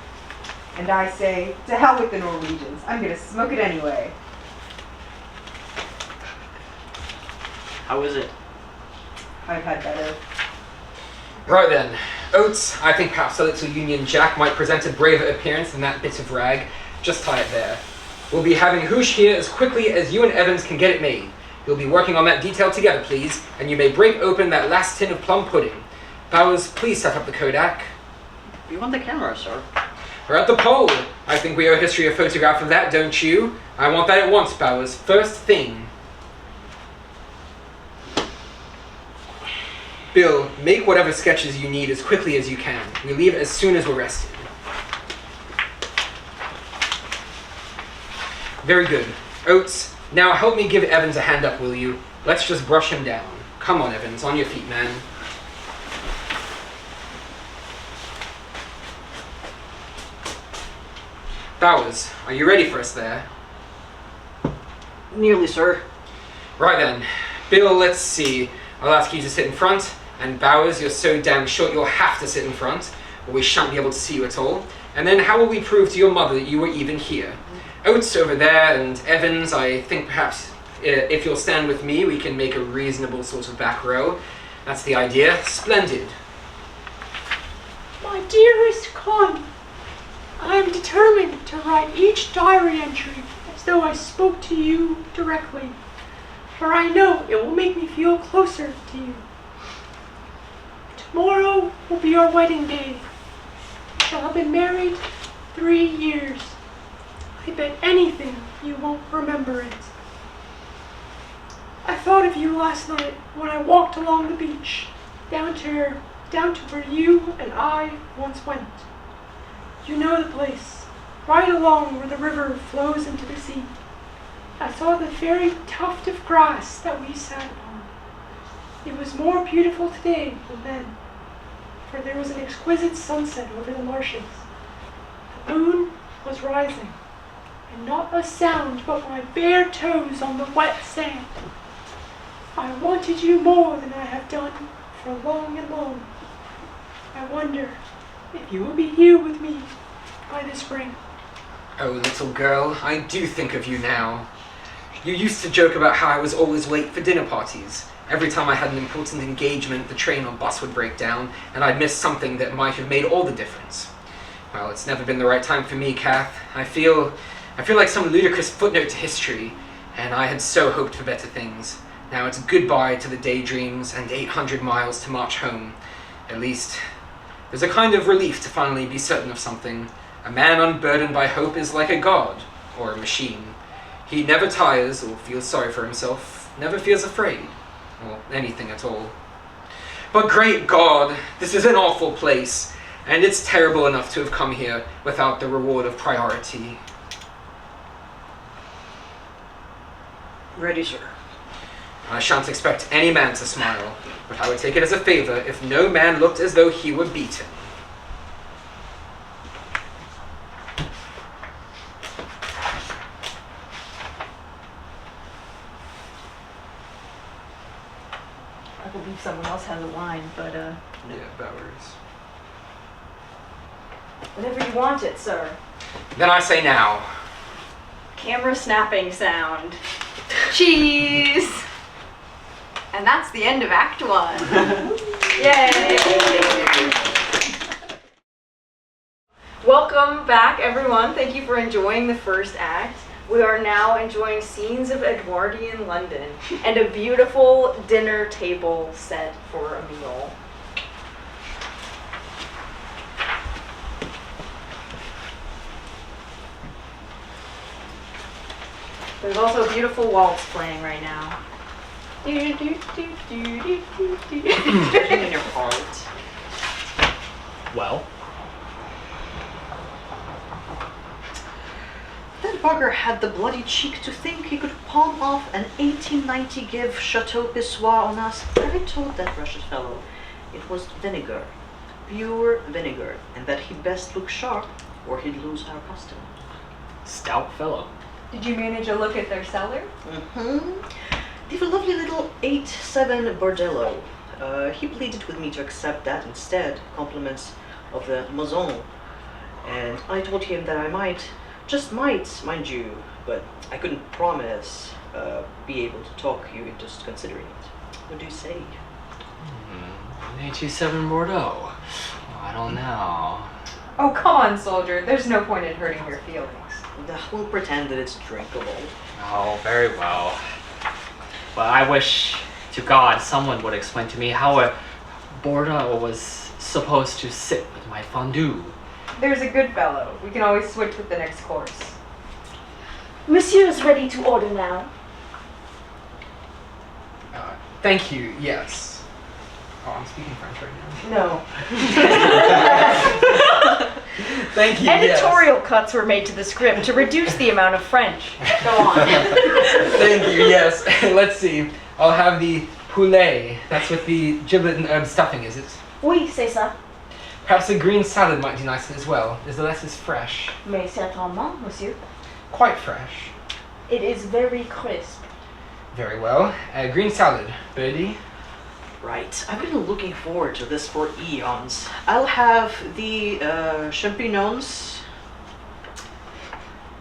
And I say, to hell with the Norwegians. I'm gonna smoke it anyway. How is it? I've had better. Right then. Oates, I think perhaps a little Union Jack might present a braver appearance than that bit of rag. Just tie it there. We'll be having hoosh here as quickly as you and Evans can get it made. You'll be working on that detail together, please, and you may break open that last tin of plum pudding. Bowers, please set up the Kodak. You want the camera, sir? We're at the pole. I think we owe history a photograph of that, don't you? I want that at once, Bowers. First thing. Bill, make whatever sketches you need as quickly as you can. We leave as soon as we're rested. Very good. Oates, now help me give Evans a hand up, will you? Let's just brush him down. Come on, Evans, on your feet, man. Bowers, are you ready for us there? Nearly, sir. Right then. Bill, let's see. I'll ask you to sit in front, and Bowers, you're so damn short you'll have to sit in front, or we shan't be able to see you at all. And then how will we prove to your mother that you were even here? Oates over there, and Evans, I think perhaps if you'll stand with me, we can make a reasonable sort of back row. That's the idea. Splendid. My dearest Con, I am determined to write each diary entry as though I spoke to you directly, for I know it will make me feel closer to you. Tomorrow will be our wedding day. We shall have been married 3 years. I bet anything you won't remember it. I thought of you last night when I walked along the beach, down to where you and I once went. You know the place, right along where the river flows into the sea. I saw the very tuft of grass that we sat on. It was more beautiful today than then, for there was an exquisite sunset over the marshes. The moon was rising, and not a sound but my bare toes on the wet sand. I wanted you more than I have done for long and long. I wonder if you will be here with me by the spring. Oh, little girl, I do think of you now. You used to joke about how I was always late for dinner parties. Every time I had an important engagement, the train or bus would break down, and I'd miss something that might have made all the difference. Well, it's never been the right time for me, Kath. I feel like some ludicrous footnote to history, and I had so hoped for better things. Now it's goodbye to the daydreams and 800 miles to march home. At least, there's a kind of relief to finally be certain of something. A man unburdened by hope is like a god, or a machine. He never tires or feels sorry for himself, never feels afraid, or anything at all. But great God, this is an awful place, and it's terrible enough to have come here without the reward of priority. Ready, sir. I shan't expect any man to smile, but I would take it as a favor if no man looked as though he were beaten. I believe someone else has a line, but Yeah, Bowers. whenever you want it, sir. Then I say now. Camera snapping sound. Cheese! And that's the end of Act 1. Yay! Welcome back, everyone. Thank you for enjoying the first act. We are now enjoying scenes of Edwardian London and a beautiful dinner table set for a meal. There's also a beautiful waltz playing right now. In your heart. Well, That bugger had the bloody cheek to think he could palm off an 1890 give Chateau Pissoir on us. I told that Russian fellow it was vinegar, pure vinegar, and that he'd best look sharp or he'd lose our customer. stout fellow. Did you manage a look at their cellar? They've a lovely little 8-7 bordello. He pleaded with me to accept that instead, compliments of the maison. And I told him that I might, just might, mind you, but I couldn't promise be able to talk you into considering it. What do you say? 87 Bordeaux. I don't know. Oh, come on, soldier. There's no point in hurting your feelings. We'll pretend that it's drinkable. Oh, very well. But I wish to God someone would explain to me how a Bordeaux was supposed to sit with my fondue. There's a good fellow. We can always switch with the next course. Monsieur is ready to order now. Thank you, yes. Oh, I'm speaking French right now. No. Thank you, yes. Editorial cuts were made to the script to reduce the amount of French. Go on. Thank you, yes. Let's see. I'll have the poulet. That's with the giblet and herb stuffing, is it? Oui, c'est ça. Perhaps a green salad might do nicely as well. Is the lettuce fresh? Mais certainement, monsieur. Quite fresh. It is very crisp. Very well. Green salad. Birdie? Right. I've been looking forward to this for eons. I'll have the champignons.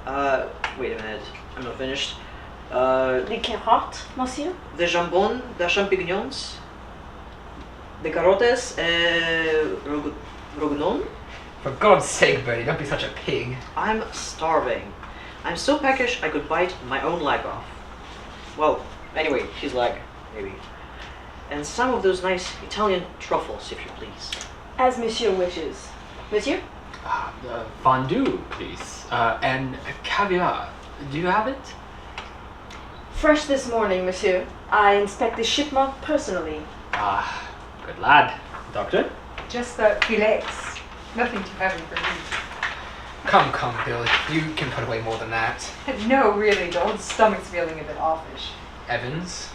Wait a minute. I'm not finished. Les carottes, monsieur? The jambon, the champignons, the carottes, rognon. For God's sake, Birdie, don't be such a pig. I'm starving. I'm so peckish I could bite my own leg off. Well, anyway, his leg, maybe. And some of those nice Italian truffles, if you please. As monsieur wishes. Monsieur? Fondue, please. And caviar. Do you have it? Fresh this morning, monsieur. I inspect the shipment personally. Good lad. Doctor? Just the filets. Nothing too heavy for me. Come, Bill. You can put away more than that. No, really, the old stomach's feeling a bit offish. Evans?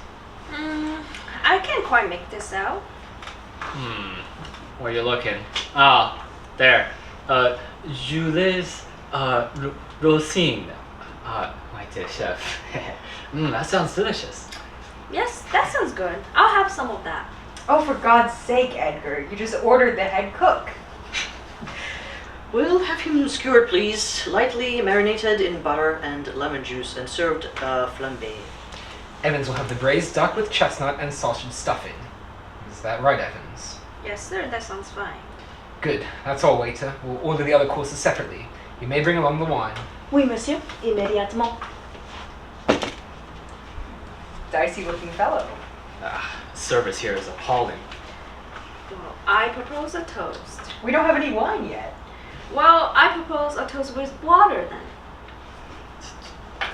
I can't quite make this out. Where you looking? Ah, there. Jules Rosine. My dear chef. That sounds delicious. Yes, that sounds good. I'll have some of that. Oh, for God's sake, Edgar. You just ordered the head cook. We'll have him skewered, please. Lightly marinated in butter and lemon juice and served flambé. Evans will have the braised duck with chestnut and sausage stuffing. Is that right, Evans? Yes, sir, that sounds fine. Good. That's all, waiter. We'll order the other courses separately. You may bring along the wine. Oui, monsieur. Immédiatement. dicey-looking fellow. Service here is appalling. Well, I propose a toast. We don't have any wine yet. Well, I propose a toast with water then.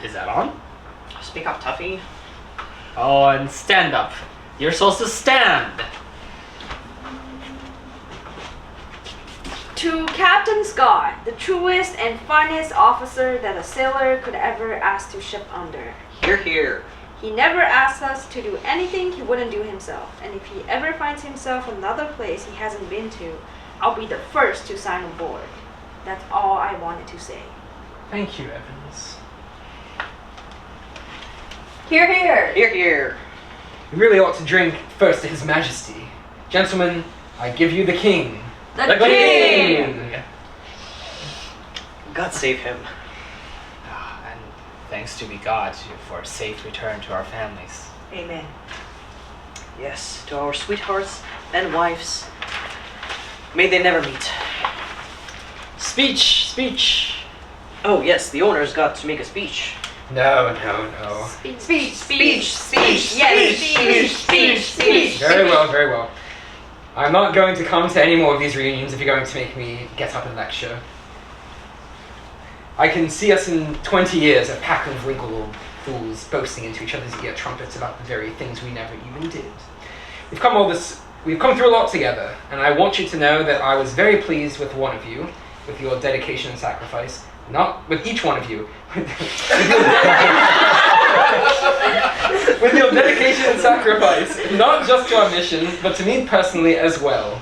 Is that on? Speak up, Tuffy. Oh, and stand up. You're supposed to stand. To Captain Scott, the truest and finest officer that a sailor could ever ask to ship under. Hear, hear. He never asks us to do anything he wouldn't do himself, and if he ever finds himself another place he hasn't been to, I'll be the first to sign on board. That's all I wanted to say. Thank you, Evans. Hear, hear. Hear, hear. We really ought to drink first to His Majesty. Gentlemen, I give you the king. The king! God save him. And thanks to be God for a safe return to our families. Amen. Yes, to our sweethearts and wives. May they never meet. Speech! Speech! Oh yes, the owner's got to make a speech. No. Speech, speech, speech, yes, speech. Very well, very well. I'm not going to come to any more of these reunions if you're going to make me get up and lecture. I can see us in 20 years, a pack of wrinkled fools boasting into each other's ear trumpets about the very things we never even did. We've come through a lot together, and I want you to know that I was very pleased with one of you, with your dedication and sacrifice. Not with each one of you. With your dedication and sacrifice, not just to our mission, but to me personally as well.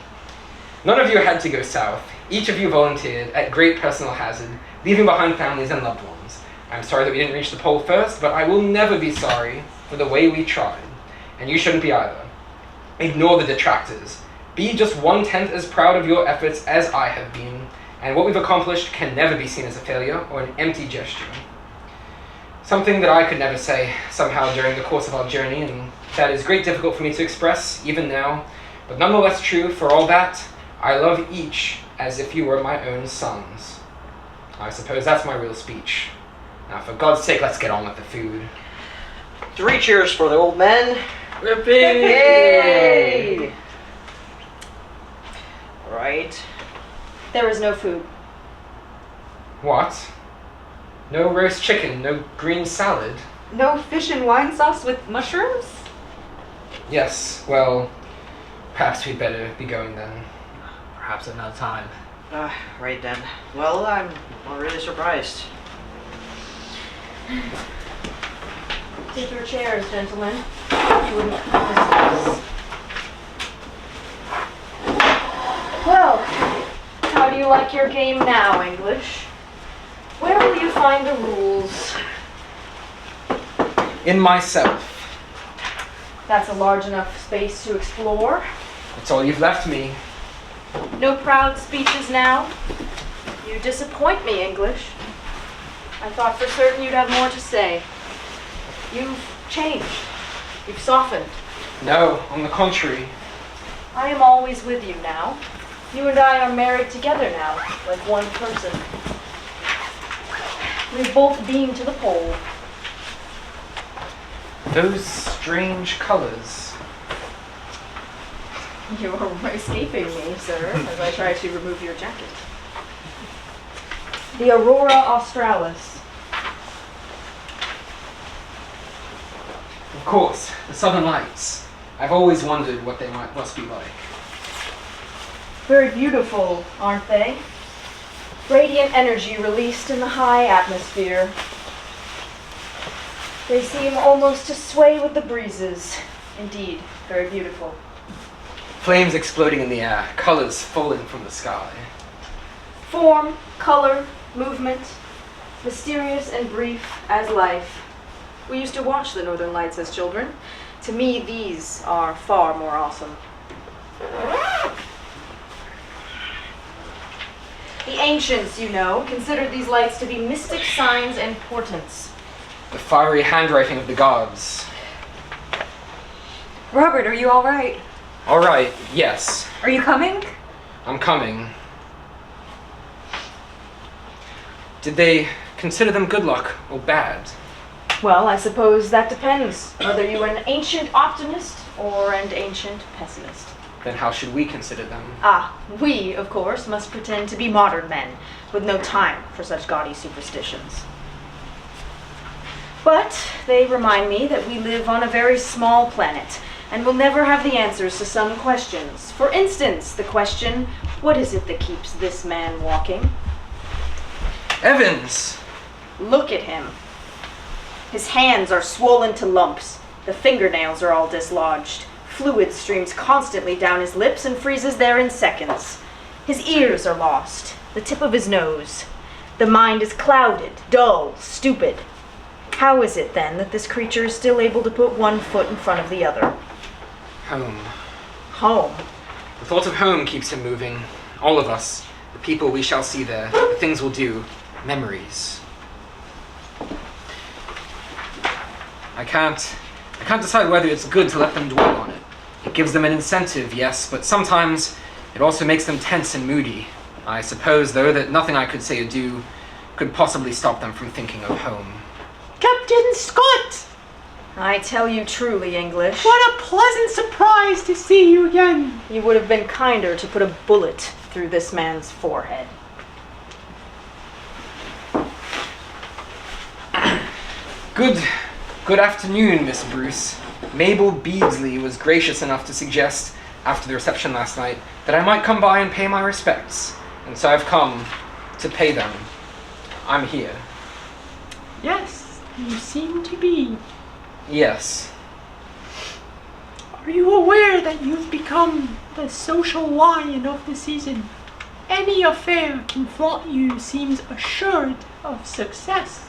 None of you had to go south. Each of you volunteered at great personal hazard, leaving behind families and loved ones. I'm sorry that we didn't reach the pole first, but I will never be sorry for the way we tried. And you shouldn't be either. Ignore the detractors. Be just 1/10 as proud of your efforts as I have been, and what we've accomplished can never be seen as a failure or an empty gesture. Something that I could never say somehow during the course of our journey, and that is great difficult for me to express even now, but nonetheless true. For all that, I love each as if you were my own sons. I suppose that's my real speech. Now for God's sake, let's get on with the food. 3 cheers for the old men. Yay! Right. There is no food. What? No roast chicken, no green salad? No fish and wine sauce with mushrooms? Yes, well, perhaps we'd better be going then. Perhaps another time. Right then. Well, I'm not really surprised. Take your chairs, gentlemen. You wouldn't this. Well, how do you like your game now, English? Where will you find the rules? In myself. That's a large enough space to explore. That's all you've left me. No proud speeches now? You disappoint me, English. I thought for certain you'd have more to say. You've changed. You've softened. No, on the contrary. I am always with you now. You and I are married together now, like one person. We've both been to the pole. Those strange colors. You are escaping me, sir, as I try to remove your jacket. The Aurora Australis. Of course, the Southern Lights. I've always wondered what they must be like. Very beautiful, aren't they? Radiant energy released in the high atmosphere. They seem almost to sway with the breezes. Indeed, very beautiful. Flames exploding in the air, colors falling from the sky. Form, color, movement, mysterious and brief as life. We used to watch the Northern Lights as children. To me, these are far more awesome. The ancients, you know, considered these lights to be mystic signs and portents. The fiery handwriting of the gods. Robert, are you all right? All right, yes, Are you coming? I'm coming. Did they consider them good luck or bad? Well, I suppose that depends whether you're an ancient optimist or an ancient pessimist. Then how should we consider them? We, of course, must pretend to be modern men, with no time for such gaudy superstitions. But they remind me that we live on a very small planet, and will never have the answers to some questions. For instance, the question, what is it that keeps this man walking? Evans! Look at him. His hands are swollen to lumps. The fingernails are all dislodged. Fluid streams constantly down his lips and freezes there in seconds. His ears are lost. The tip of his nose. The mind is clouded, dull, stupid. How is it, then, that this creature is still able to put one foot in front of the other? Home. Home. The thought of home keeps him moving. All of us. The people we shall see there. The things we'll do. Memories. I can't decide whether it's good to let them dwell on it. It gives them an incentive, yes, but sometimes it also makes them tense and moody. I suppose, though, that nothing I could say or do could possibly stop them from thinking of home. Captain Scott! I tell you truly, English. What a pleasant surprise to see you again. You would have been kinder to put a bullet through this man's forehead. Good afternoon, Miss Bruce. Mabel Beardsley was gracious enough to suggest, after the reception last night, that I might come by and pay my respects. And so I've come to pay them. I'm here. Yes, you seem to be. Yes. Are you aware that you've become the social lion of the season? Any affair can flaunt you seems assured of success.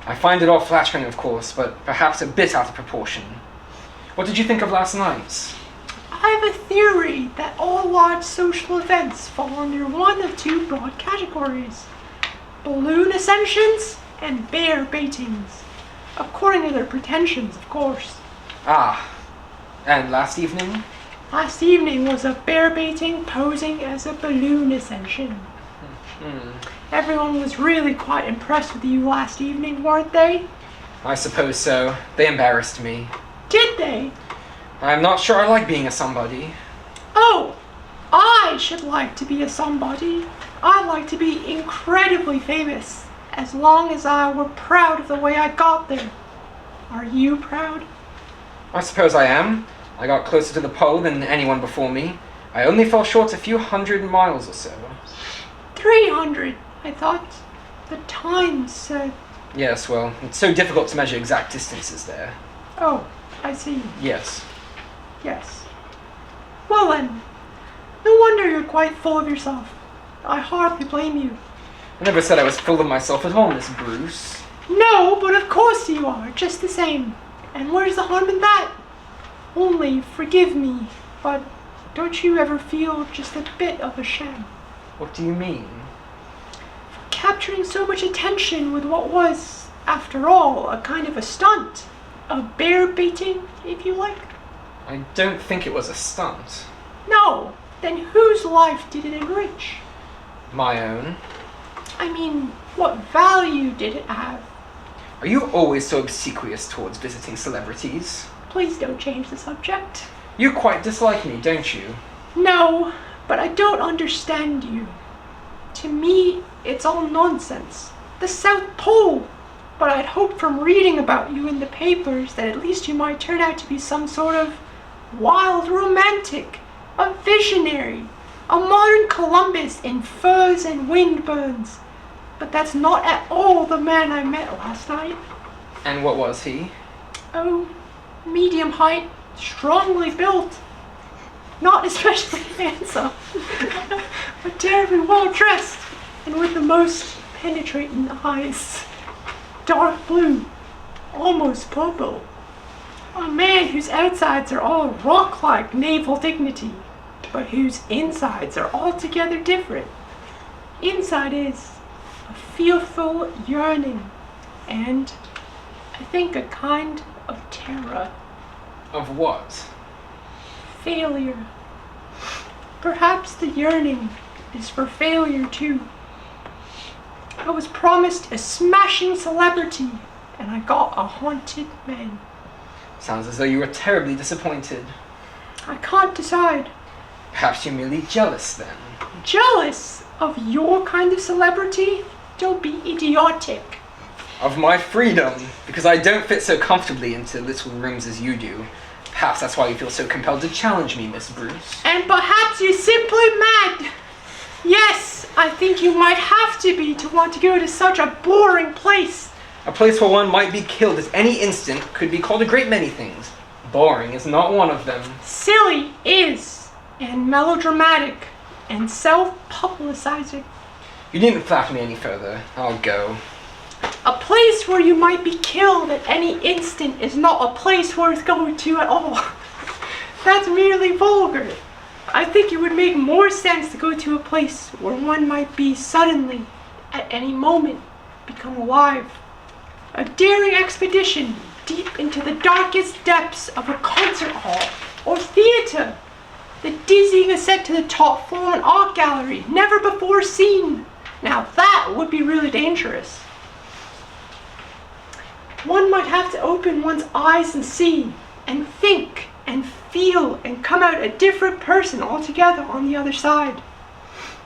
I find it all flattering, of course, but perhaps a bit out of proportion. What did you think of last night? I have a theory that all large social events fall under one of two broad categories. Balloon ascensions and bear baitings. According to their pretensions, of course. And last evening? Last evening was a bear baiting posing as a balloon ascension. Everyone was really quite impressed with you last evening, weren't they? I suppose so. They embarrassed me. Did they? I'm not sure I like being a somebody. Oh, I should like to be a somebody. I'd like to be incredibly famous, as long as I were proud of the way I got there. Are you proud? I suppose I am. I got closer to the pole than anyone before me. I only fell short a few 100 miles or so. 300, I thought. The Times said. Yes, well, it's so difficult to measure exact distances there. Oh, I see. Yes. Yes. Well then, no wonder you're quite full of yourself. I hardly blame you. I never said I was full of myself at all, Miss Bruce. No, but of course you are, just the same. And where's the harm in that? Only, forgive me, but don't you ever feel just a bit of a shame? What do you mean? Capturing so much attention with what was, after all, a kind of a stunt. A bear baiting, if you like. I don't think it was a stunt. No, then whose life did it enrich? My own. I mean, what value did it have? Are you always so obsequious towards visiting celebrities? Please don't change the subject. You quite dislike me, don't you? No, but I don't understand you. To me, it's all nonsense. The South Pole! But I'd hoped from reading about you in the papers that at least you might turn out to be some sort of wild romantic, a visionary, a modern Columbus in furs and windburns. But that's not at all the man I met last night. And what was he? Oh, medium height, strongly built. Not especially handsome, but terribly well dressed, and with the most penetrating eyes. Dark blue, almost purple. A man whose outsides are all rock-like naval dignity, but whose insides are altogether different. Inside is a fearful yearning, and I think a kind of terror. Of what? Failure. Perhaps the yearning is for failure too. I was promised a smashing celebrity, and I got a haunted man. Sounds as though you were terribly disappointed. I can't decide. Perhaps you're merely jealous then. Jealous of your kind of celebrity? Don't be idiotic. Of my freedom, because I don't fit so comfortably into little rooms as you do. Perhaps that's why you feel so compelled to challenge me, Miss Bruce. And perhaps you're simply mad. Yes, I think you might have to be to want to go to such a boring place. A place where one might be killed at any instant could be called a great many things. Boring is not one of them. Silly is, and melodramatic, and self-publicizing. You needn't flatter me any further. I'll go. A place where you might be killed at any instant is not a place worth going to at all. That's merely vulgar. I think it would make more sense to go to a place where one might be suddenly, at any moment, become alive. A daring expedition deep into the darkest depths of a concert hall or theater. The dizzying ascent to the top floor of an art gallery, never before seen. Now that would be really dangerous. One might have to open one's eyes and see, and think, and feel, and come out a different person altogether on the other side.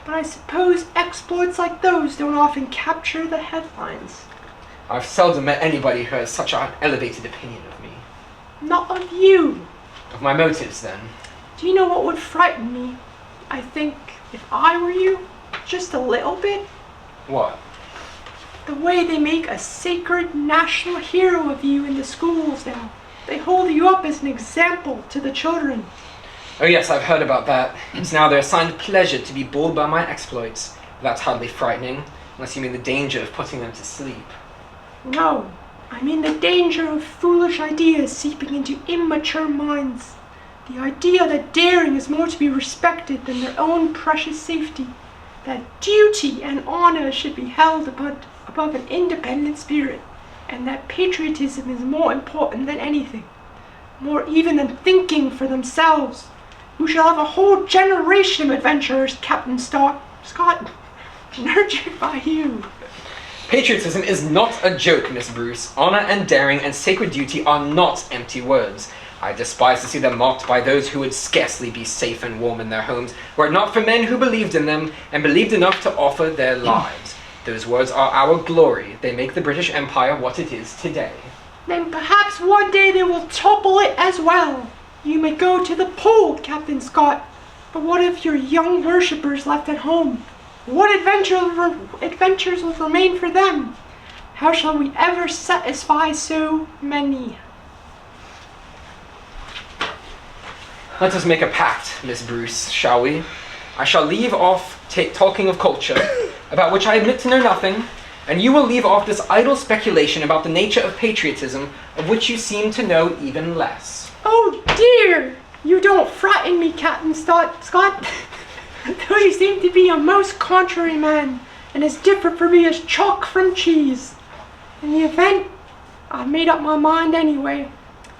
But I suppose exploits like those don't often capture the headlines. I've seldom met anybody who has such an elevated opinion of me. Not of you. Of my motives, then. Do you know what would frighten me? I think, if I were you, just a little bit. What? The way they make a sacred national hero of you in the schools now. They hold you up as an example to the children. Oh yes, I've heard about that. It's now their assigned pleasure to be bored by my exploits. That's hardly frightening, unless you mean the danger of putting them to sleep. No, I mean the danger of foolish ideas seeping into immature minds. The idea that daring is more to be respected than their own precious safety. That duty and honor should be held above an independent spirit. And that patriotism is more important than anything. More even than thinking for themselves. We shall have a whole generation of adventurers, Captain Scott, nurtured by you. Patriotism is not a joke, Miss Bruce. Honor and daring and sacred duty are not empty words. I despise to see them mocked by those who would scarcely be safe and warm in their homes, were it not for men who believed in them, and believed enough to offer their lives. Those words are our glory. They make the British Empire what it is today. Then perhaps one day they will topple it as well. You may go to the pole, Captain Scott. But what if your young worshippers left at home? What adventures will remain for them? How shall we ever satisfy so many? Let us make a pact, Miss Bruce, shall we? I shall leave off talking of culture, about which I admit to know nothing, and you will leave off this idle speculation about the nature of patriotism, of which you seem to know even less. Oh dear! You don't frighten me, Captain Scott. Though you seem to be a most contrary man, and as different from me as chalk from cheese. In the event, I've made up my mind anyway,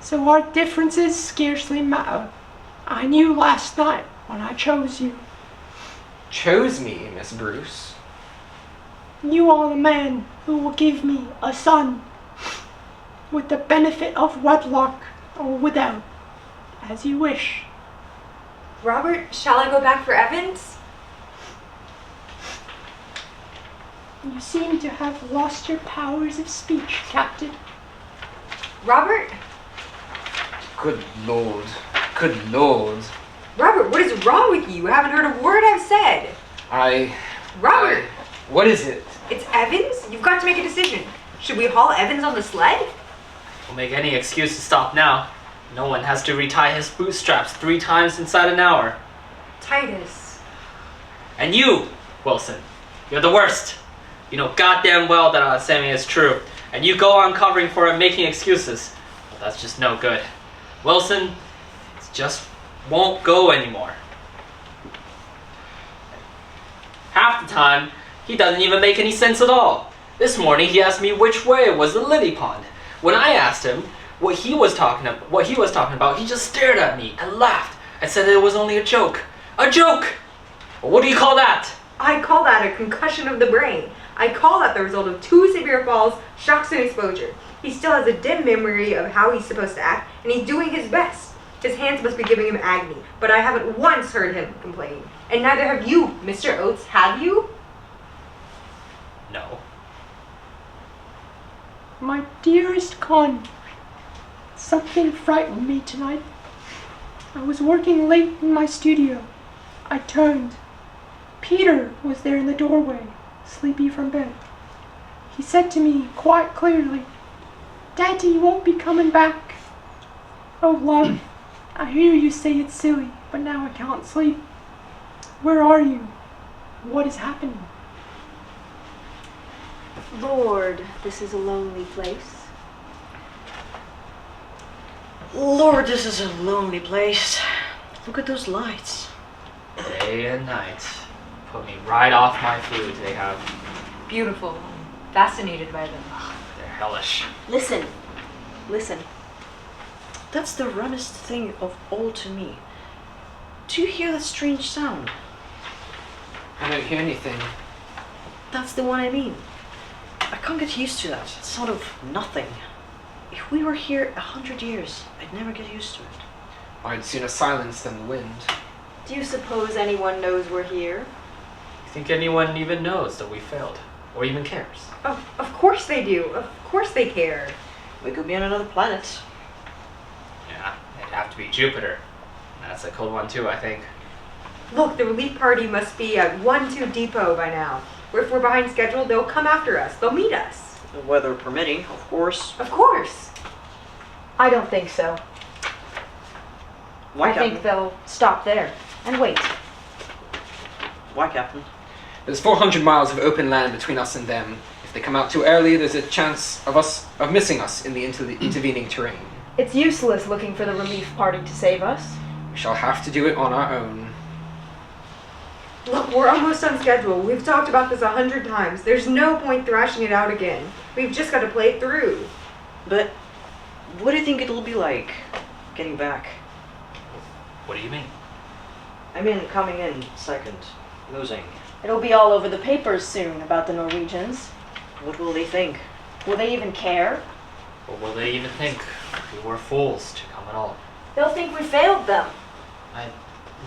so our differences scarcely matter. I knew last night when I chose you. Chose me, Miss Bruce? You are the man who will give me a son, with the benefit of wedlock or without, as you wish. Robert, shall I go back for Evans? You seem to have lost your powers of speech, Captain. Robert? Good Lord. Good Lord. Robert, what is wrong with you? I haven't heard a word I've said. Robert! What is it? It's Evans? You've got to make a decision. Should we haul Evans on the sled? We'll make any excuse to stop now. No one has to retie his bootstraps 3 times inside an hour. Titus. And you, Wilson, you're the worst. You know goddamn well that what I'm saying is true. And you go on covering for him making excuses. Well, that's just no good. Wilson, it just won't go anymore. Half the time, he doesn't even make any sense at all. This morning he asked me which way was the lily pond. When I asked him what he was talking about, he just stared at me and laughed and said it was only a joke. A joke! Well, what do you call that? I call that a concussion of the brain. I call that the result of 2 severe falls, shocks, and exposure. He still has a dim memory of how he's supposed to act, and he's doing his best. His hands must be giving him agony, but I haven't once heard him complain. And neither have you, Mr. Oates, have you? No. My dearest Con, something frightened me tonight. I was working late in my studio. I turned. Peter was there in the doorway, sleepy from bed. He said to me quite clearly, "Daddy won't be coming back." Oh, love, I hear you say it's silly, but now I can't sleep. Where are you? What is happening? Lord, this is a lonely place. Lord, this is a lonely place. Look at those lights. Day and night. Put me right off my food. They have. Beautiful. Fascinated by them. They're hellish. Listen. Listen. That's the runnest thing of all to me. Do you hear that strange sound? I don't hear anything. That's the one I mean. I can't get used to that sort of nothing. If we were here 100 years, I'd never get used to it. I'd sooner silence than the wind. Do you suppose anyone knows we're here? You think anyone even knows that we failed? Or even cares? Of course they do. Of course they care. We could be on another planet. Yeah, it'd have to be Jupiter. That's a cold one too, I think. Look, the relief party must be at 1-2 Depot by now. If we're behind schedule, they'll come after us. They'll meet us. The weather permitting, of course. Of course. I don't think so. Why, I think they'll stop there and wait. Why, Captain? There's 400 miles of open land between us and them. If they come out too early, there's a chance of missing us in the intervening terrain. It's useless looking for the relief party to save us. We shall have to do it on our own. Look, we're almost on schedule. We've talked about this 100 times. There's no point thrashing it out again. We've just got to play it through. But what do you think it'll be like getting back? What do you mean? I mean, coming in second, losing. It'll be all over the papers soon about the Norwegians. What will they think? Will they even care? Or will they even think we were fools to come at all? They'll think we failed them. I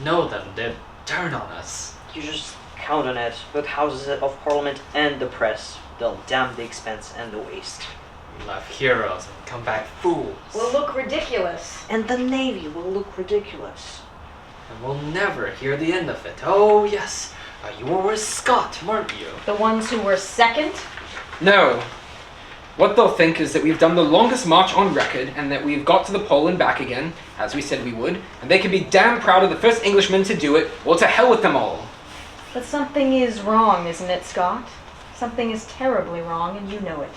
know them. They'd turn on us. You just count on it. Both houses of parliament and the press. They'll damn the expense and the waste. We left heroes and come back fools. We'll look ridiculous. And the Navy will look ridiculous. And we'll never hear the end of it. Oh, yes. You were with Scott, weren't you? The ones who were second? No. What they'll think is that we've done the longest march on record and that we've got to the pole and back again, as we said we would, and they can be damn proud of the first Englishmen to do it. Well, to hell with them all. But something is wrong, isn't it, Scott? Something is terribly wrong, and you know it.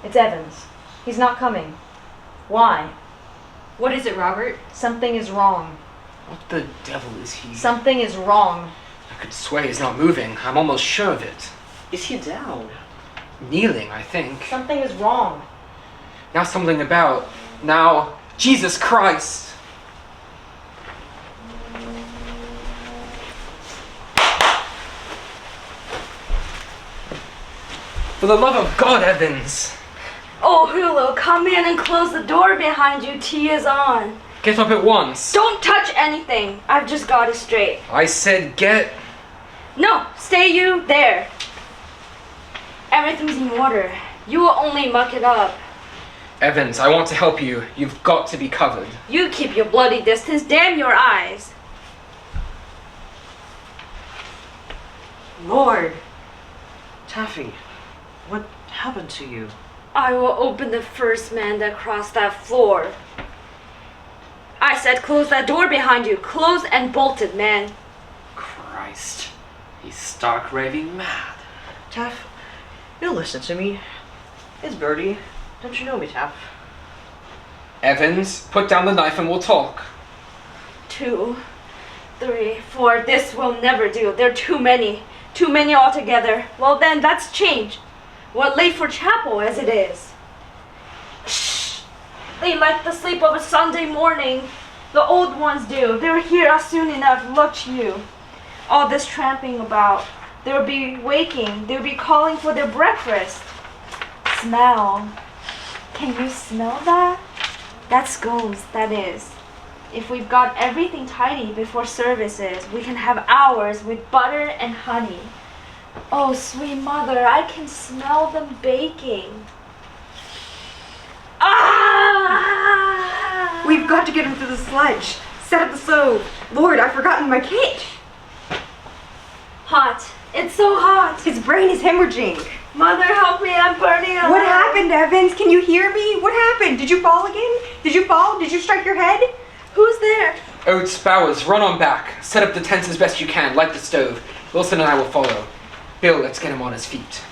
It's Evans. He's not coming. Why? What is it, Robert? Something is wrong. What the devil is he? Something is wrong. I could swear he's not moving. I'm almost sure of it. Is he down? Kneeling, I think. Something is wrong. Now something about. Now, Jesus Christ! For the love of God, Evans! Oh, Hulu, come in and close the door behind you. Tea is on. Get up at once. Don't touch anything. I've just got it straight. I said get. No, stay you there. Everything's in order. You will only muck it up. Evans, I want to help you. You've got to be covered. You keep your bloody distance. Damn your eyes. Lord. Taffy, what happened to you? I will open the first man that crossed that floor. I said close that door behind you. Close and bolt it, man. Christ. He's stark raving mad. Taff, you'll listen to me. It's Bertie. Don't you know me, Taff? Evans, put down the knife and we'll talk. 2, 3, 4. This will never do. There are too many. Too many altogether. Well then, that's change. We're late for chapel as it is. Shh. They like the sleep of a Sunday morning. The old ones do. They're here soon enough. Look you. all this tramping about. They'll be waking. They'll be calling for their breakfast. Smell. Can you smell that? That's scones, that is. If we've got everything tidy before services, we can have ours with butter and honey. Oh, sweet mother, I can smell them baking. Ah! We've got to get him to the sledge. Set up the stove. Lord, I've forgotten my kit. Hot. It's so hot. His brain is hemorrhaging. Mother, help me. I'm burning alive. What happened, Evans? Can you hear me? What happened? Did you fall again? Did you fall? Did you strike your head? Who's there? Oates, Bowers, run on back. Set up the tents as best you can. Light the stove. Wilson and I will follow. Bill, let's get him on his feet.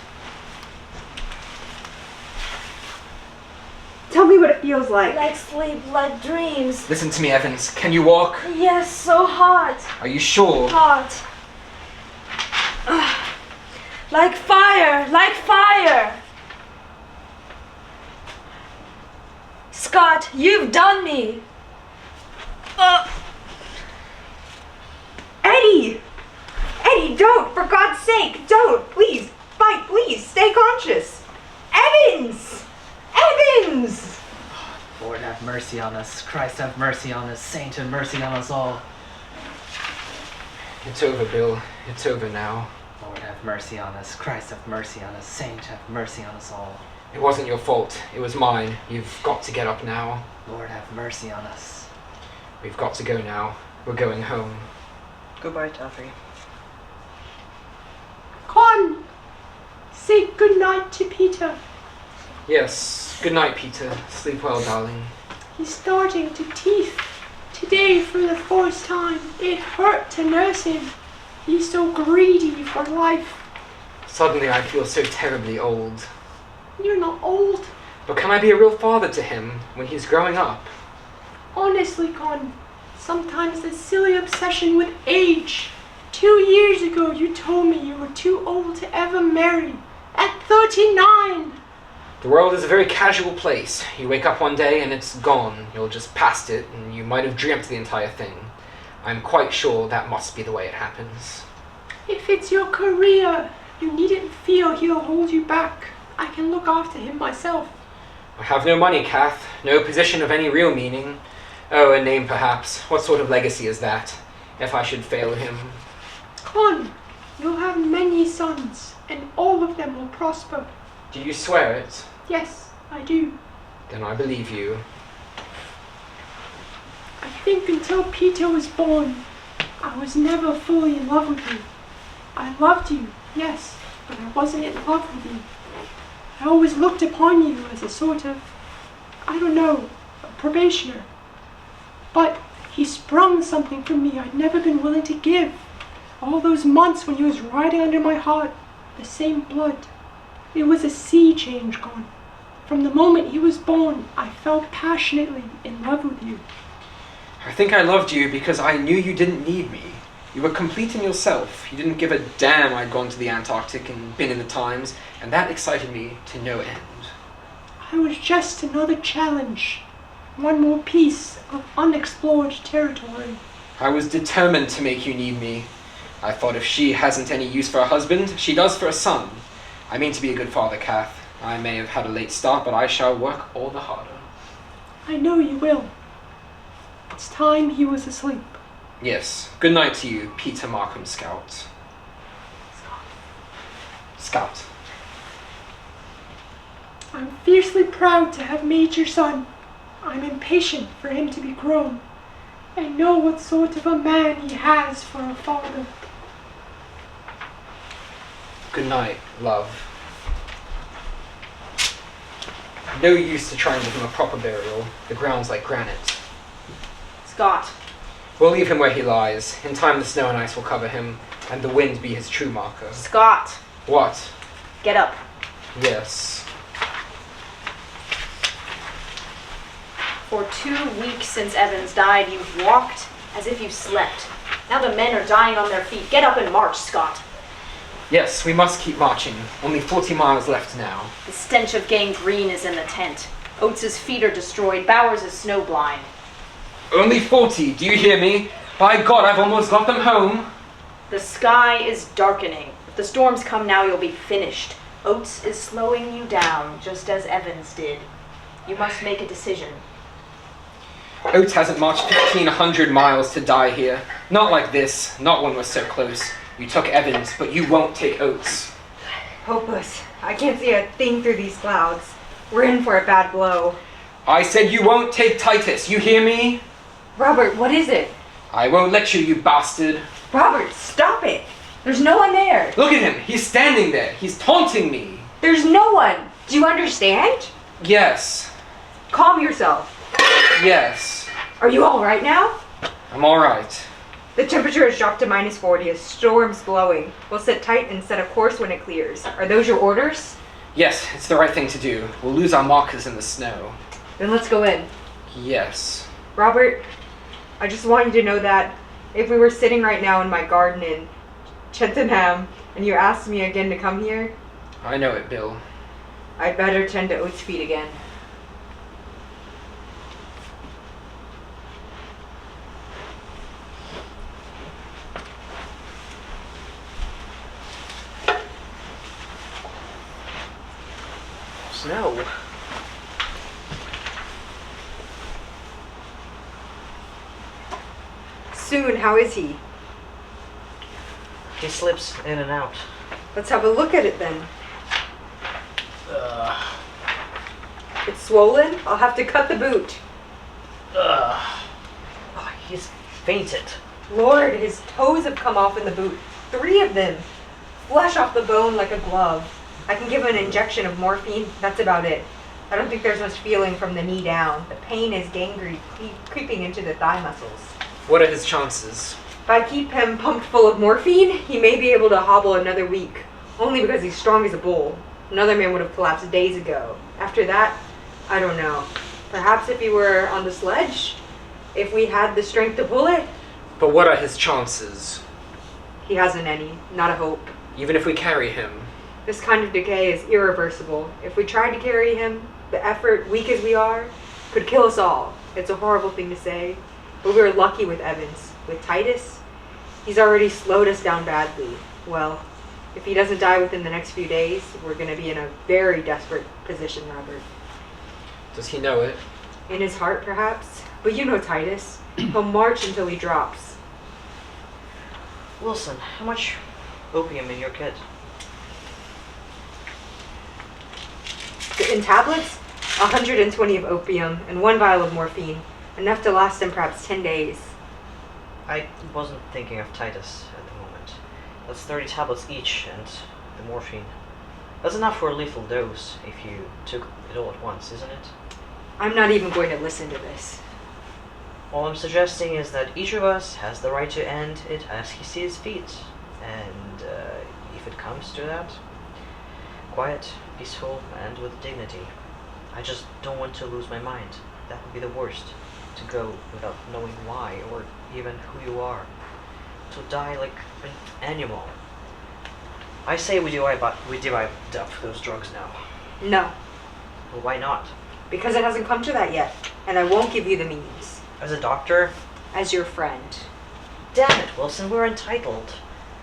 Tell me what it feels like. Like sleep, like dreams. Listen to me, Evans. Can you walk? Yes, so hot. Are you sure? Hot. Like fire, like fire. Scott, you've done me. Eddie! Eddie, don't! For God's sake, don't! Please, fight, please, stay conscious! Evans! Evans! Lord have mercy on us. Christ have mercy on us. Saint have mercy on us all. It's over, Bill. It's over now. Lord have mercy on us. Christ have mercy on us. Saint have mercy on us all. It wasn't your fault. It was mine. You've got to get up now. Lord have mercy on us. We've got to go now. We're going home. Goodbye, Taffy. Con, say goodnight to Peter. Yes. Good night, Peter. Sleep well, darling. He's starting to teeth. Today, for the first time, it hurt to nurse him. He's so greedy for life. Suddenly I feel so terribly old. You're not old. But can I be a real father to him when he's growing up? Honestly, Con, sometimes the silly obsession with age. 2 years ago, you told me you were too old to ever marry. At 39! The world is a very casual place. You wake up one day and it's gone. You're just past it, and you might have dreamt the entire thing. I'm quite sure that must be the way it happens. If it's your career, you needn't feel he'll hold you back. I can look after him myself. I have no money, Kath. No position of any real meaning. Oh, a name perhaps. What sort of legacy is that, if I should fail him? Con, you'll have many sons, and all of them will prosper. Do you swear it? Yes, I do. Then I believe you. I think until Peter was born, I was never fully in love with you. I loved you, yes, but I wasn't in love with you. I always looked upon you as a sort of, I don't know, a probationer. But he sprung something from me I'd never been willing to give. All those months when he was riding under my heart, the same blood. It was a sea change gone. From the moment he was born, I fell passionately in love with you. I think I loved you because I knew you didn't need me. You were complete in yourself. You didn't give a damn I'd gone to the Antarctic and been in the Times, and that excited me to no end. I was just another challenge. One more piece of unexplored territory. I was determined to make you need me. I thought if she hasn't any use for a husband, she does for a son. I mean to be a good father, Kath. I may have had a late start, but I shall work all the harder. I know you will. It's time he was asleep. Yes. Good night to you, Peter Markham, Scout. Scout. I'm fiercely proud to have made your son. I'm impatient for him to be grown. I know what sort of a man he has for a father. Good night, love. No use to try and give him a proper burial. The ground's like granite. Scott. We'll leave him where he lies. In time the snow and ice will cover him, and the wind be his true marker. Scott. What? Get up. Yes. For 2 weeks since Evans died, you've walked as if you slept. Now the men are dying on their feet. Get up and march, Scott. Yes, we must keep marching. Only 40 miles left now. The stench of gangrene is in the tent. Oates's feet are destroyed. Bowers is snowblind. Only 40, do you hear me? By God, I've almost got them home. The sky is darkening. If the storms come now, you'll be finished. Oates is slowing you down, just as Evans did. You must make a decision. Oates hasn't marched 1,500 miles to die here. Not like this, not when we're so close. You took Evans, but you won't take Oates. Hopeless. I can't see a thing through these clouds. We're in for a bad blow. I said you won't take Titus, you hear me? Robert, what is it? I won't let you, you bastard. Robert, stop it! There's no one there. Look at him, he's standing there. He's taunting me. There's no one. Do you understand? Yes, Calm yourself. yes, Are you all right now? I'm alright. The temperature has dropped to -40. A storm's blowing. We'll sit tight and set a course when it clears. Are those your orders? Yes, it's the right thing to do. We'll lose our markers in the snow. Then let's go in. Yes. Robert, I just want you to know that if we were sitting right now in my garden in Cheltenham and you asked me again to come here, I know it, Bill. I'd better tend to Oates' feet again. Snow. Soon, how is he? He slips in and out. Let's have a look at it then. It's swollen? I'll have to cut the boot. Oh, he's fainted. Lord, his toes have come off in the boot. 3 of them. Flesh off the bone like a glove. I can give an injection of morphine. That's about it. I don't think there's much feeling from the knee down. The pain is gangrene creeping into the thigh muscles. What are his chances? If I keep him pumped full of morphine, he may be able to hobble another week. Only because he's strong as a bull. Another man would have collapsed days ago. After that, I don't know. Perhaps if he were on the sledge? If we had the strength to pull it? But what are his chances? He hasn't any. Not a hope. Even if we carry him? This kind of decay is irreversible. If we tried to carry him, the effort, weak as we are, could kill us all. It's a horrible thing to say, but we were lucky with Evans. With Titus, he's already slowed us down badly. Well, if he doesn't die within the next few days, we're going to be in a very desperate position, Robert. Does he know it? In his heart, perhaps. But you know Titus. He'll march until he drops. Wilson, how much opium in your kit? In tablets, 120 of opium and 1 vial of morphine. Enough to last him perhaps 10 days. I wasn't thinking of Titus at the moment. That's 30 tablets each, and the morphine. That's enough for a lethal dose if you took it all at once, isn't it? I'm not even going to listen to this. All I'm suggesting is that each of us has the right to end it as he sees fit. And if it comes to that, quiet, peaceful, and with dignity. I just don't want to lose my mind. That would be the worst. To go without knowing why or even who you are. To die like an animal. I say we divide up those drugs now. No, Well, why not? because it hasn't come to that yet, and I won't give you the means. As a doctor? As your friend. Damn it, Wilson, we're entitled.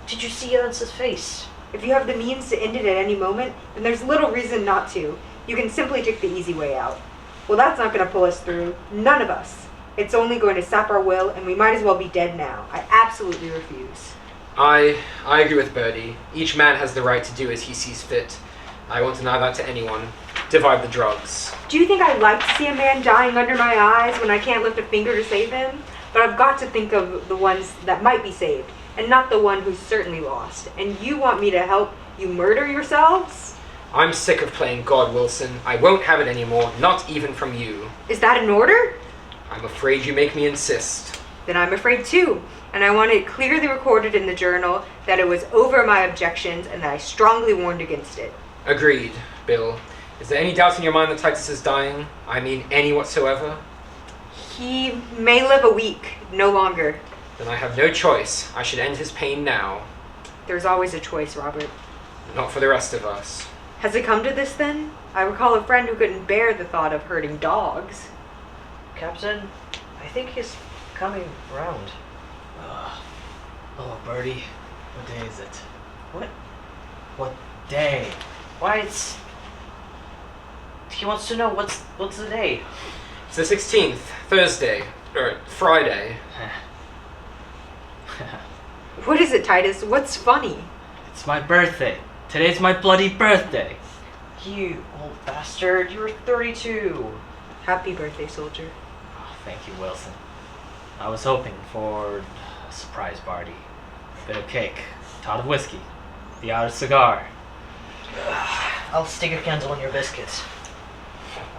Did you see Evans's face? If you have the means to end it at any moment, then there's little reason not to. You can simply take the easy way out. Well, that's not going to pull us through. None of us. It's only going to sap our will, and we might as well be dead now. I absolutely refuse. I agree with Birdie. Each man has the right to do as he sees fit. I won't deny that to anyone. Divide the drugs. Do you think I'd like to see a man dying under my eyes when I can't lift a finger to save him? But I've got to think of the ones that might be saved, and not the one who's certainly lost. And you want me to help you murder yourselves? I'm sick of playing God, Wilson. I won't have it anymore, not even from you. Is that an order? I'm afraid you make me insist. Then I'm afraid too. And I want it clearly recorded in the journal that it was over my objections and that I strongly warned against it. Agreed, Bill. Is there any doubt in your mind that Titus is dying? I mean, any whatsoever? He may live a week, no longer. Then I have no choice. I should end his pain now. There's always a choice, Robert. Not for the rest of us. Has it come to this then? I recall a friend who couldn't bear the thought of hurting dogs. Captain, I think he's coming round. Oh, Bertie. What day is it? What? What day? Why, he wants to know what's the day. It's the 16th, Thursday, or Friday. What is it, Titus? What's funny? It's my birthday. Today's my bloody birthday. You old bastard, you're 32. Happy birthday, soldier. Oh, thank you, Wilson. I was hoping for a surprise party. A bit of cake, a tot of whiskey, the odd cigar. I'll stick a candle in your biscuits.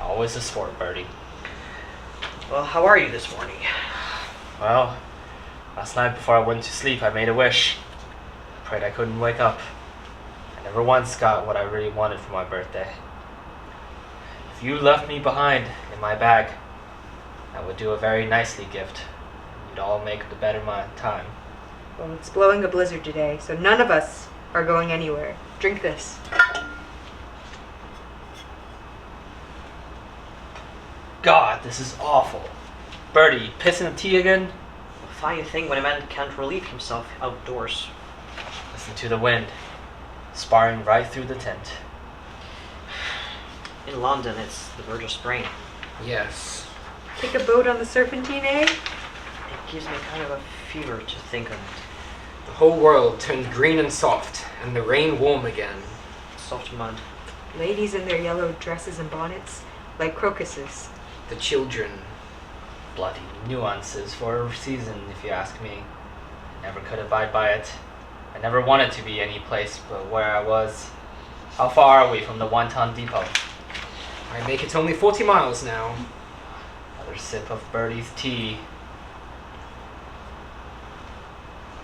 Always a sport, Bertie. Well, how are you this morning? Well, last night before I went to sleep, I made a wish. Prayed I couldn't wake up. I never once got what I really wanted for my birthday. If you left me behind in my bag, that would do a very nicely gift. You'd all make the better my time. Well, it's blowing a blizzard today, so none of us are going anywhere. Drink this. God, this is awful. Bertie, pissing the tea again? A fine thing when a man can't relieve himself outdoors. Listen to the wind, sparring right through the tent. In London, it's the verge of spring. Yes. Take a boat on the Serpentine, eh? It gives me kind of a fever to think of it. The whole world turned green and soft, and the rain warm again. Soft mud. Ladies in their yellow dresses and bonnets, like crocuses. The children. Bloody nuances for a season, if you ask me. Never could abide by it. I never wanted to be any place but where I was. How far are we from the Wonton Depot? I make it only 40 miles now. Another sip of Bertie's tea.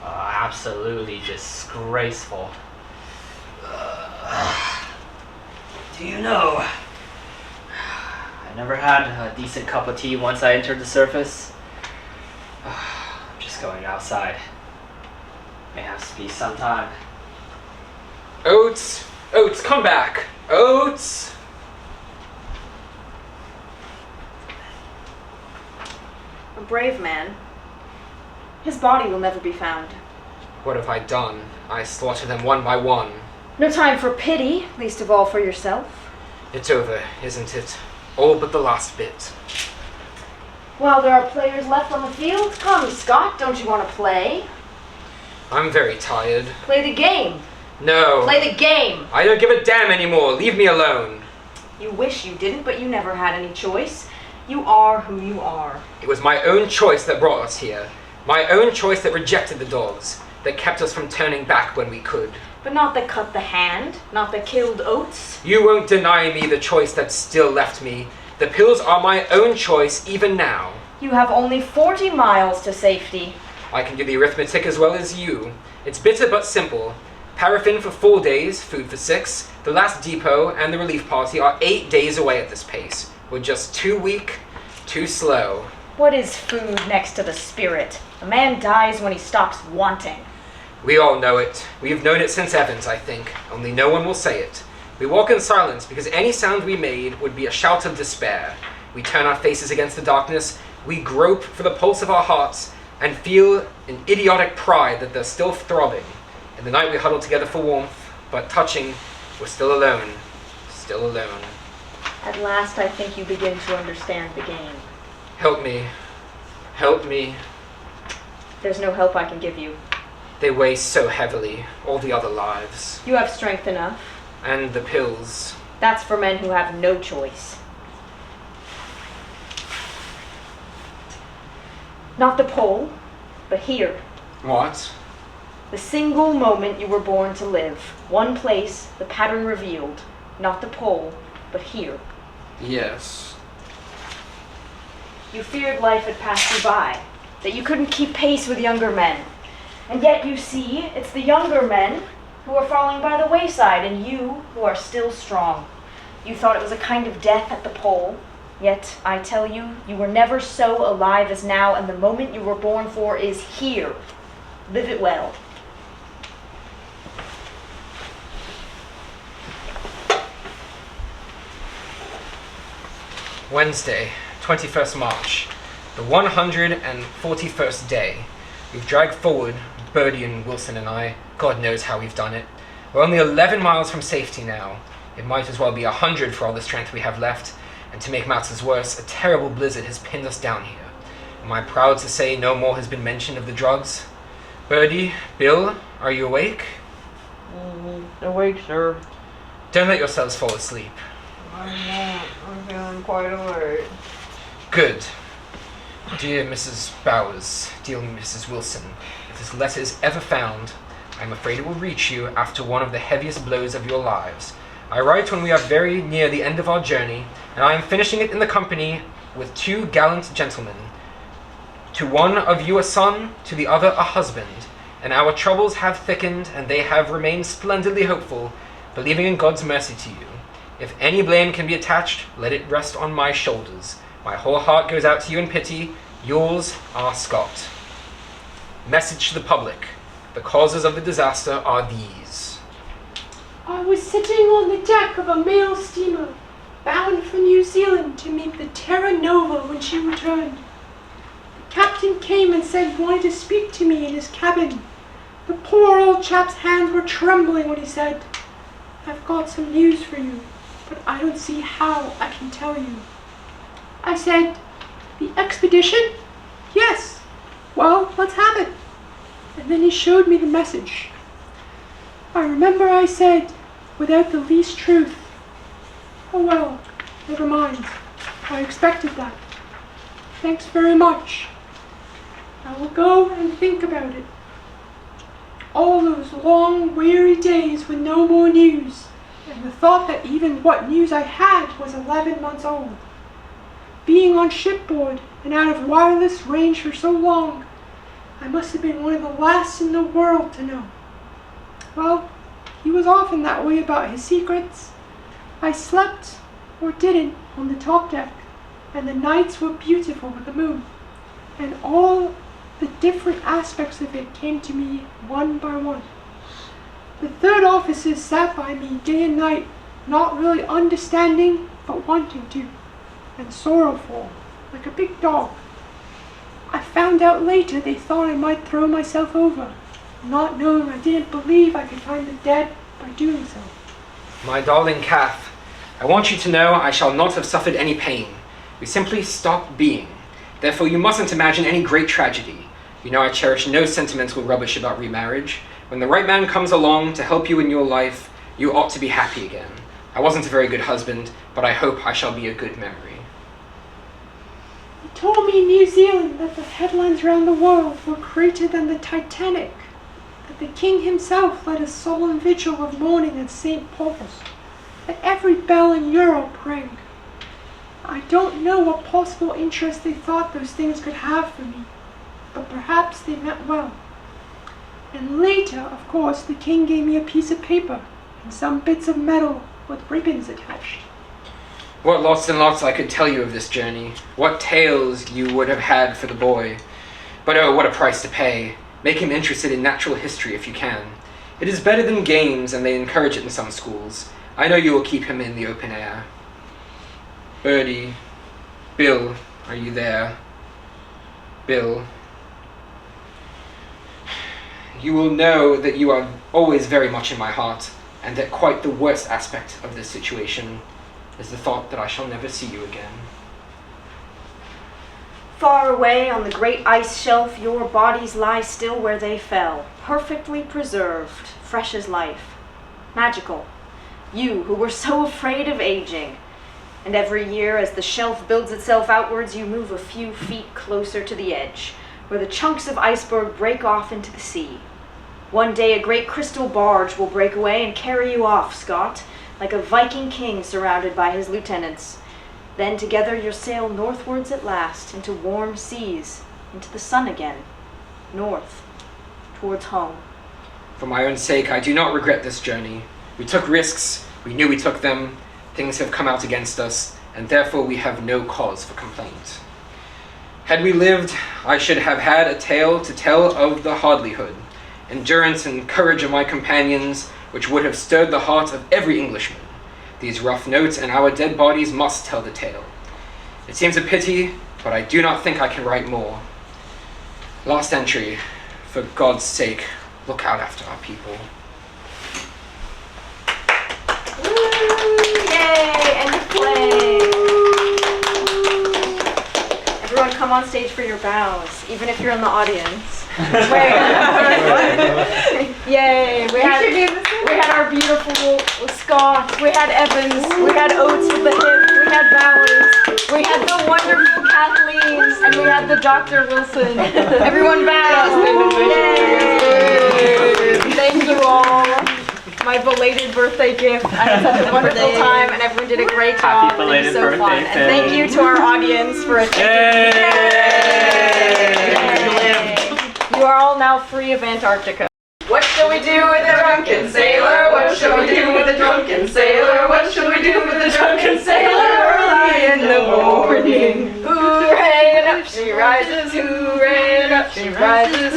Absolutely disgraceful. Do you know? I never had a decent cup of tea once I entered the surface. I'm just going outside. May have to be some time. Oates! Oates, come back! Oates! A brave man. His body will never be found. What have I done? I slaughter them one by one. No time for pity, least of all for yourself. It's over, isn't it? All but the last bit. While there are players left on the field, come, Scott, don't you want to play? I'm very tired. Play the game. No. Play the game. I don't give a damn anymore. Leave me alone. You wish you didn't, but you never had any choice. You are who you are. It was my own choice that brought us here. My own choice that rejected the dogs. That kept us from turning back when we could. But not that cut the hand, not that killed Oates. You won't deny me the choice that's still left me. The pills are my own choice even now. You have only 40 miles to safety. I can do the arithmetic as well as you. It's bitter but simple. Paraffin for 4 days, food for 6. The last depot and the relief party are 8 days away at this pace. We're just too weak, too slow. What is food next to the spirit? A man dies when he stops wanting. We all know it. We've known it since Evans, I think. Only no one will say it. We walk in silence because any sound we made would be a shout of despair. We turn our faces against the darkness. We grope for the pulse of our hearts and feel an idiotic pride that they're still throbbing. In the night we huddle together for warmth, but touching, we're still alone. Still alone. At last I think you begin to understand the game. Help me. Help me. There's no help I can give you. They weigh so heavily, all the other lives. You have strength enough. And the pills. That's for men who have no choice. Not the pole, but here. What? The single moment you were born to live. One place, the pattern revealed. Not the pole, but here. Yes. You feared life had passed you by, that you couldn't keep pace with younger men. And yet you see, it's the younger men who are falling by the wayside, and you who are still strong. You thought it was a kind of death at the pole, yet I tell you, you were never so alive as now, and the moment you were born for is here. Live it well. Wednesday, 21st March, the 141st day. We've dragged forward Birdie and Wilson and I, God knows how we've done it. We're only 11 miles from safety now. It might as well be 100 for all the strength we have left, and to make matters worse, a terrible blizzard has pinned us down here. Am I proud to say no more has been mentioned of the drugs? Birdie, Bill, are you awake? Awake, sir. Don't let yourselves fall asleep. I'm not. I'm feeling quite alert. Good. Dear Mrs. Bowers, dear Mrs. Wilson, if this letter is ever found, I am afraid it will reach you after one of the heaviest blows of your lives. I write when we are very near the end of our journey, and I am finishing it in the company with 2 gallant gentlemen. To one of you a son, to the other a husband, and our troubles have thickened, and they have remained splendidly hopeful, believing in God's mercy to you. If any blame can be attached, let it rest on my shoulders. My whole heart goes out to you in pity. Yours, R. Scott. Message to the public. The causes of the disaster are these. I was sitting on the deck of a mail steamer bound for New Zealand to meet the Terra Nova when she returned. The captain came and said he wanted to speak to me in his cabin. The poor old chap's hands were trembling when he said, "I've got some news for you, but I don't see how I can tell you." I said, "The expedition? Yes. Well, let's have it." And then he showed me the message. I remember I said, without the least truth, "Oh well, never mind. I expected that. Thanks very much. I will go and think about it." All those long, weary days with no more news, and the thought that even what news I had was 11 months old. Being on shipboard and out of wireless range for so long, I must have been one of the last in the world to know. Well, he was often that way about his secrets. I slept, or didn't, on the top deck, and the nights were beautiful with the moon, and all the different aspects of it came to me one by one. The third officers sat by me day and night, not really understanding, but wanting to, and sorrowful, like a big dog. I found out later they thought I might throw myself over, not knowing I didn't believe I could find the dead by doing so. My darling Kath, I want you to know I shall not have suffered any pain. We simply stopped being. Therefore you mustn't imagine any great tragedy. You know I cherish no sentimental rubbish about remarriage. When the right man comes along to help you in your life, you ought to be happy again. I wasn't a very good husband, but I hope I shall be a good memory. He told me in New Zealand that the headlines around the world were greater than the Titanic, that the king himself led a solemn vigil of mourning at St. Paul's, that every bell in Europe rang. I don't know what possible interest they thought those things could have for me, but perhaps they meant well. And later, of course, the king gave me a piece of paper and some bits of metal with ribbons attached. What lots and lots I could tell you of this journey. What tales you would have had for the boy. But oh, what a price to pay. Make him interested in natural history if you can. It is better than games, and they encourage it in some schools. I know you will keep him in the open air. Birdie, Bill, are you there? Bill. You will know that you are always very much in my heart, and that quite the worst aspect of this situation is the thought that I shall never see you again. Far away on the great ice shelf, your bodies lie still where they fell, perfectly preserved, fresh as life. Magical. You who were so afraid of aging. And every year, as the shelf builds itself outwards, you move a few feet closer to the edge, where the chunks of iceberg break off into the sea. One day, a great crystal barge will break away and carry you off, Scott, like a Viking king surrounded by his lieutenants. Then together you'll sail northwards at last, into warm seas, into the sun again, north, towards home. For my own sake, I do not regret this journey. We took risks, we knew we took them, things have come out against us, and therefore we have no cause for complaint. Had we lived, I should have had a tale to tell of the hardihood, endurance and courage of my companions, which would have stirred the heart of every Englishman. These rough notes and our dead bodies must tell the tale. It seems a pity, but I do not think I can write more. Last entry. For God's sake, look out after our people. Woo! Yay! End of play! Everyone come on stage for your bows, even if you're in the audience. Yay! We had our beautiful Scott, we had Evans, we had Oates with the hip, we had Bowers, we had the wonderful Kathleen, and we had the Dr. Wilson. Everyone bow! Yay! Thank you all. My belated birthday gift. I had such a wonderful time, and everyone did a great job. Happy belated It was so birthday, fun. And Faye. thank you to our audience for attending. Yay! You are all now free of Antarctica. What shall we do with a drunken sailor? What shall we do with a drunken sailor? What shall we do with a drunken sailor? Early in the morning. Hooray, and up she rises. Hooray, and up she rises.